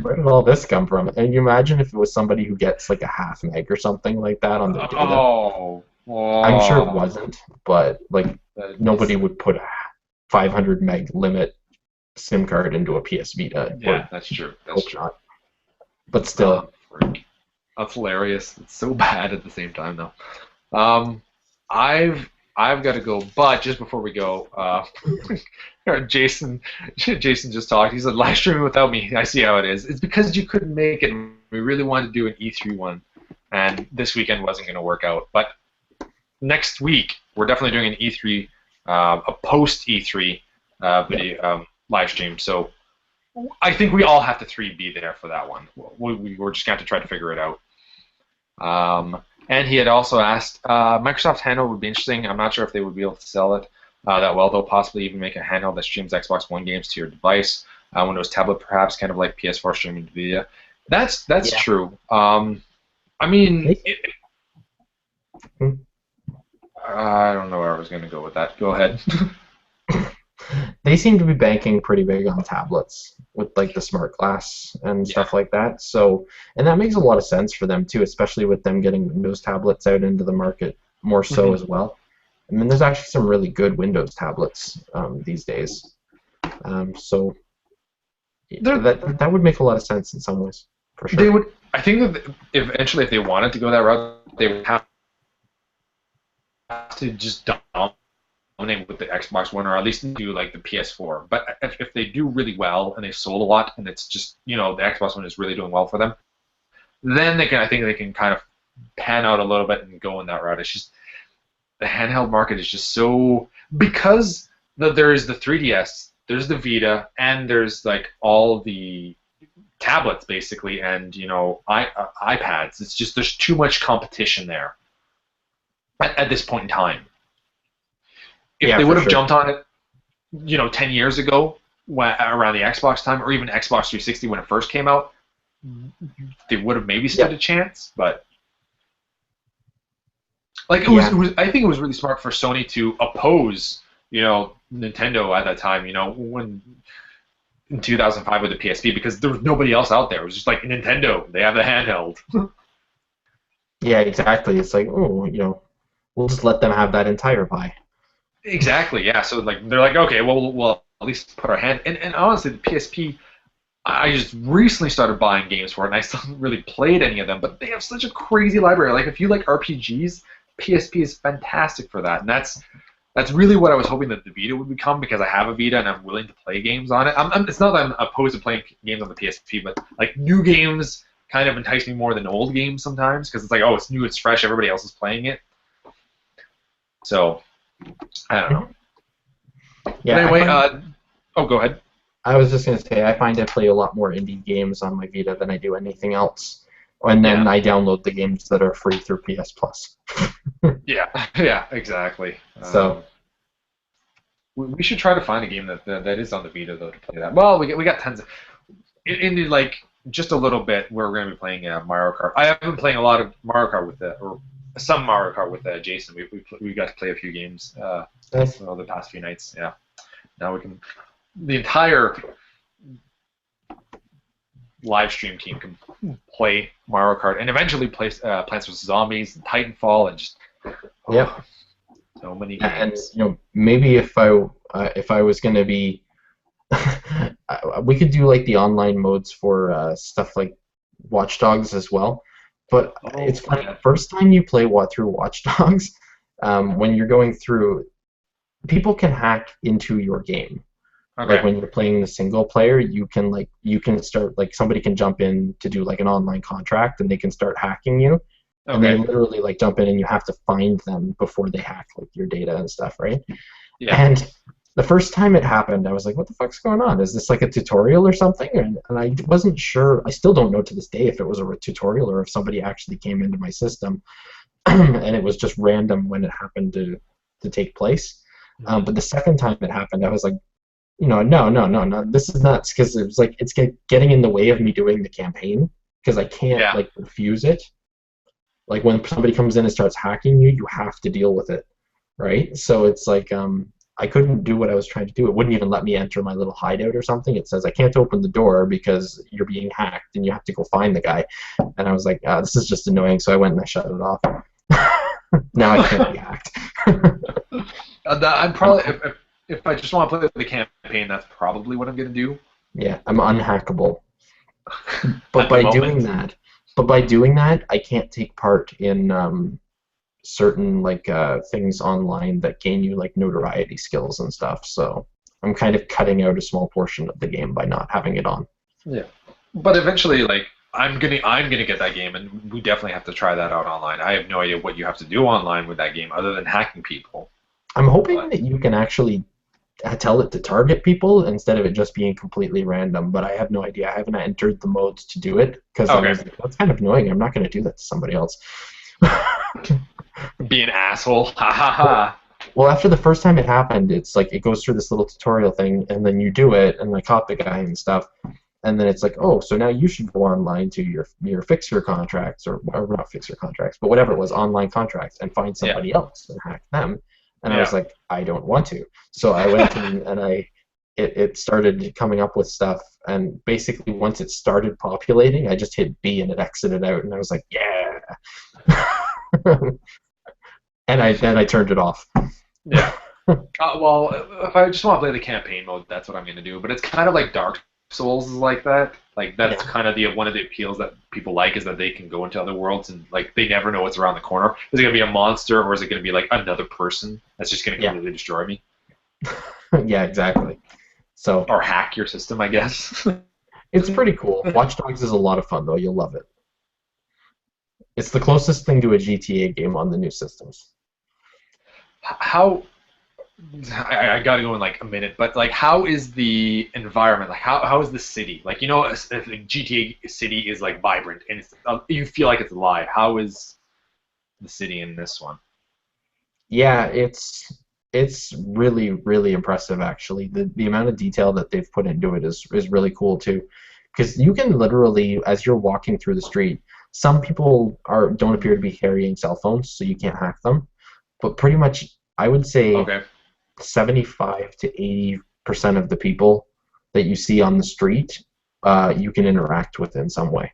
where did all this come from? And you imagine if it was somebody who gets like a half meg or something like that on their data. Oh. I'm sure it wasn't, but like nobody would put a 500 meg limit SIM card into a PS Vita. Yeah, that's true. That's true. Not. But still, that's hilarious. It's so bad at the same time, though. I've got to go, but just before we go, Jason just talked. He said live streaming without me. I see how it is. It's because you couldn't make it. We really wanted to do an E3 one, and this weekend wasn't going to work out. But next week we're definitely doing an E3, a post E3 video live stream. So I think we all have to be there for that one. We're just going to have to try to figure it out. And he had also asked, Microsoft's handheld would be interesting. I'm not sure if they would be able to sell it that well, though. Possibly even make a handheld that streams Xbox One games to your device. Windows tablet, perhaps, kind of like PS4 streaming to Vita. That's true. I mean, I don't know where I was going to go with that. Go ahead. They seem to be banking pretty big on tablets with like the smart glass and stuff like that. So, and that makes a lot of sense for them too, especially with them getting Windows tablets out into the market more so as well. I mean, there's actually some really good Windows tablets these days. So They're, that would make a lot of sense in some ways, for they sure. would. I think that eventually, if they wanted to go that route, they would have to just dominate with the Xbox One, or at least do like the PS4. But if they do really well and they sold a lot, and it's just the Xbox One is really doing well for them, then I think they can kind of pan out a little bit and go in that route. It's just the handheld market is just so, because there is the 3DS, there's the Vita, and there's like all the tablets basically, and iPads. It's just there's too much competition there at this point in time. If Yeah, they for would have sure. jumped on it, 10 years ago, around the Xbox time, or even Xbox 360 when it first came out, they would have maybe stood Yeah, a chance. But like yeah, I think it was really smart for Sony to oppose, Nintendo at that time. When in 2005 with the PSP, because there was nobody else out there. It was just like Nintendo. They have the handheld. yeah, exactly. It's like, oh, we'll just let them have that entire pie. Exactly. Yeah. So like they're like, okay, well, we'll at least put our hand. And honestly, the PSP. I just recently started buying games for it, and I still haven't really played any of them. But they have such a crazy library. Like if you like RPGs, PSP is fantastic for that, and that's really what I was hoping that the Vita would become, because I have a Vita and I'm willing to play games on it. It's not that I'm opposed to playing games on the PSP, but like new games kind of entice me more than old games sometimes, because it's like, oh, it's new, it's fresh, everybody else is playing it. So I don't know. Mhm. But Yeah, anyway, oh, go ahead. I was just gonna say, I find I play a lot more indie games on my Vita than I do anything else, and then Yeah, I download the games that are free through PS Plus. yeah, yeah, exactly. So We should try to find a game that is on the Vita though to play that. Well, we got tons of in like just a little bit. We're going to be playing Mario Kart. I have been playing a lot of Mario Kart with or some Mario Kart with Jason. We got to play a few games nice. the past few nights. Yeah. Now we can. The entire live stream team can play Mario Kart and eventually play Plants vs Zombies and Titanfall and just Yep. so many And games. maybe if I was gonna be, we could do like the online modes for stuff like Watch Dogs as well. But it's Oh funny. yeah. First time you play through Watch Dogs, when you're going through, people can hack into your game. Like Okay. when you're playing the single player, you can start, like, somebody can jump in to do like an online contract and they can start hacking you, and they Okay. literally like jump in and you have to find them before they hack like your data and stuff, right? Yeah. And the first time it happened, I was like, what the fuck's going on? Is this like a tutorial or something? And I wasn't sure. I still don't know to this day if it was a tutorial or if somebody actually came into my system and it was just random when it happened to take place. Mhm. But the second time it happened, I was like, no, this is nuts, because it was like it's getting in the way of me doing the campaign, because I can't Yeah. like refuse it. Like when somebody comes in and starts hacking you, you have to deal with it, right? So it's like I couldn't do what I was trying to do. It wouldn't even let me enter my little hideout or something. It says I can't open the door because you're being hacked and you have to go find the guy. And I was like, this is just annoying. So I went and I shut it off. Now I can't be hacked. I'm I'm, probably if I just want to play the campaign, that's probably what I'm gonna do yeah, I'm unhackable. But at the by doing moment. that, but by doing that, I can't take part in certain like things online that gain you like notoriety skills and stuff. So I'm kind of cutting out a small portion of the game by not having it on. Yeah. But eventually, like I'm gonna get that game, and we definitely have to try that out online. I have no idea what you have to do online with that game other than hacking people. I'm hoping But that you can actually tell it to target people instead of it just being completely random, but I have no idea. I haven't entered the modes to do it because I okay, was like, that's kind of annoying. I'm not going to do that to somebody else. be an asshole. Ha ha Well, ha. well, after the first time it happened, it's like it goes through this little tutorial thing, and then you do it, and I caught the guy and stuff, and then it's like, oh, so now you should go online to your fix your contracts, or not fix your contracts, but whatever it was, online contracts, and find Yeah. somebody else and hack them. And I was Yeah. like, I don't want to. So I went in and it started coming up with stuff, and basically once it started populating, I just hit B and it exited out, and I was like, yeah. And then I turned it off. Yeah. Well, if I just want to play the campaign mode, that's what I'm going to do. But it's kind of like Dark Souls is like that. Like that's Yeah, kind of the one of the appeals that people like is that they can go into other worlds and like they never know what's around the corner. Is it going to be a monster or is it going to be like another person that's just going to yeah, completely destroy me yeah, exactly. So or hack your system? I guess. it's pretty cool. Watch Dogs is a lot of fun though. You'll love it. It's the closest thing to a GTA game on the new systems. How I got to go in like a minute, but like, how is the environment? Like, how is the city? Like, if the GTA city is like vibrant and you feel like it's alive. How is the city in this one? Yeah, it's really really impressive actually. The amount of detail that they've put into it is really cool too. Because you can literally, as you're walking through the street, some people are don't appear to be carrying cell phones, so you can't hack them. But pretty much, I would say Okay. 75 to 80% of the people that you see on the street, you can interact with in some way.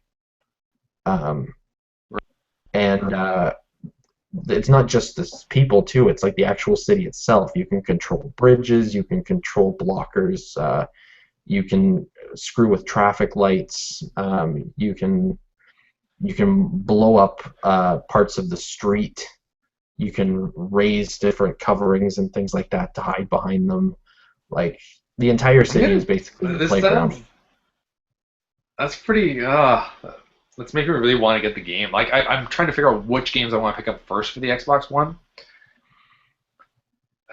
Um, and it's not just the people too. It's like the actual city itself. You can control bridges. You can control blockers. You can screw with traffic lights. You can blow up parts of the street. You can raise different coverings and things like that to hide behind them. Like the entire I'm city is getting. basically your This playground. sounds. That's pretty. Let's make me really want to get the game. Like, I'm trying to figure out which games I want to pick up first for the Xbox One.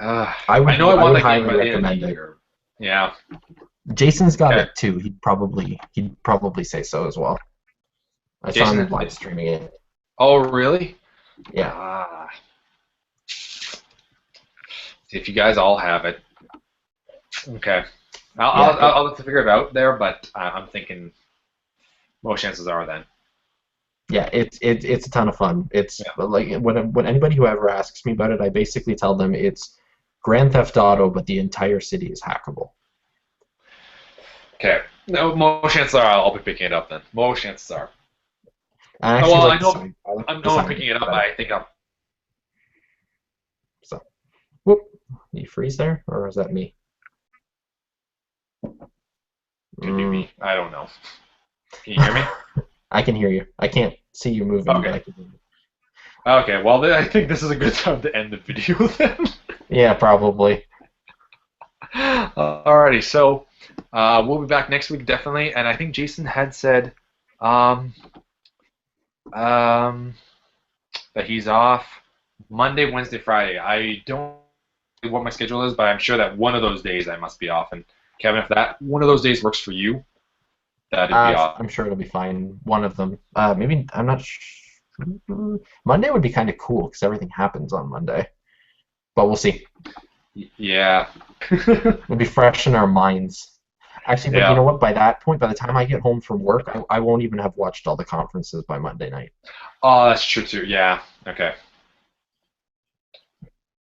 I know I I want would that game highly by the end of the recommend it. year. Yeah. Jason's got Okay. it too. He'd probably say so as well. I saw him Jason. live streaming it. Oh, really? Yeah, Ah. If you guys all have it, okay. yeah, I'll have to figure it out there, but I'm thinking most chances are then. yeah. It's a ton of fun. It's Yeah. like when anybody who ever asks me about it, I basically tell them it's Grand Theft Auto, but the entire city is hackable. Okay. No, most chances are I'll be picking it up then. Most chances are. I Oh, actually well, like the side. I like I the know I'm side picking it up. better. I think I'm. So, whoop, you freeze there, or is that me? Could be Mm. me. I don't know. Can you hear me? I can hear you. I can't see you moving, but Okay. I can hear you. Okay. Well, then I think this is a good time to end the video then. Yeah, probably. Alrighty. So we'll be back next week definitely, and I think Jason had said um, um, that he's off Monday, Wednesday, Friday. I don't know what my schedule is, but I'm sure that one of those days I must be off. And Kevin, if that one of those days works for you, that'd be off. I'm sure it'll be fine. One of them. Maybe I'm not. Monday would be kind of cool because everything happens on Monday, but we'll see. Yeah. It'll be fresh in our minds. Actually, but you Yeah. know what? By that point, by the time I get home from work, I won't even have watched all the conferences by Monday night. Oh, that's true too. Yeah. Okay.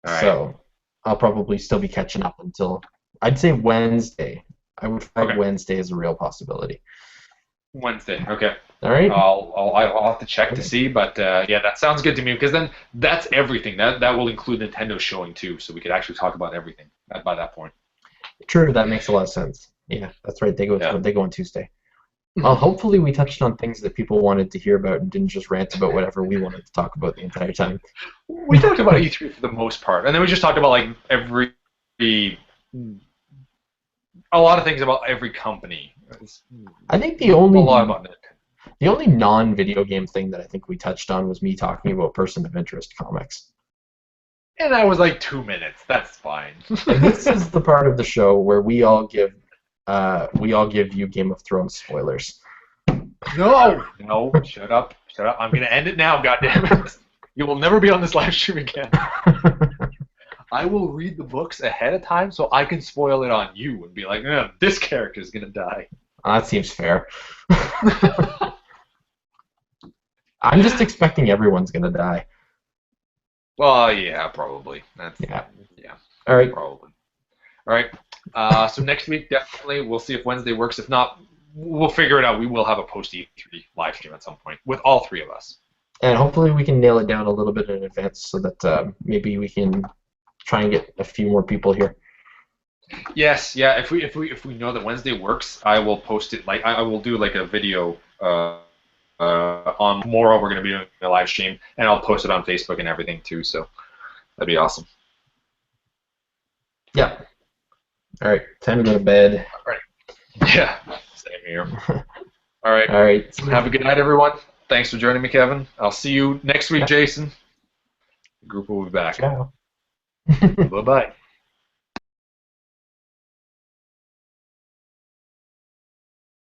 All right. So I'll probably still be catching up until I'd say Wednesday. I would flag Okay. Wednesday as a real possibility. Wednesday. Okay. All right. I'll have to check to Okay. see, but yeah, that sounds good to me because then that's everything. That will include Nintendo showing too, so we could actually talk about everything by that point. True. That makes a lot of sense. Yeah, that's right. Yeah. They go on Tuesday. Well, hopefully we touched on things that people wanted to hear about and didn't just rant about whatever we wanted to talk about the entire time. We talked about E3 for the most part, and then we just talked about like a lot of things about every company. It's I think the a lot only about Nintendo. the only non-video game thing that I think we touched on was me talking about Person of Interest comics. And that was like 2 minutes. That's fine. And this is the part of the show where we all give you Game of Thrones spoilers. No, no, shut up, shut up. I'm gonna end it now. Goddammit. You will never be on this live stream again. I will read the books ahead of time so I can spoil it on you and be like, this character is gonna die. That seems fair. I'm just expecting everyone's gonna die. Well, yeah, probably. That's Yeah. yeah, All right. probably. All right. So next week, definitely, we'll see if Wednesday works. If not, we'll figure it out. We will have a post E3 live stream at some point with all three of us. And hopefully we can nail it down a little bit in advance so that maybe we can try and get a few more people here. Yes, yeah. If we know that Wednesday works, I will post it. Like I will do like a video on tomorrow. We're gonna be doing a live stream, and I'll post it on Facebook and everything too. So that'd be awesome. Yeah. All right. Time to go to bed. All right. Yeah. Same here. All right. All right. Have a good night, everyone. Thanks for joining me, Kevin. I'll see you next week, Jason. The group will be back. Ciao. Bye bye.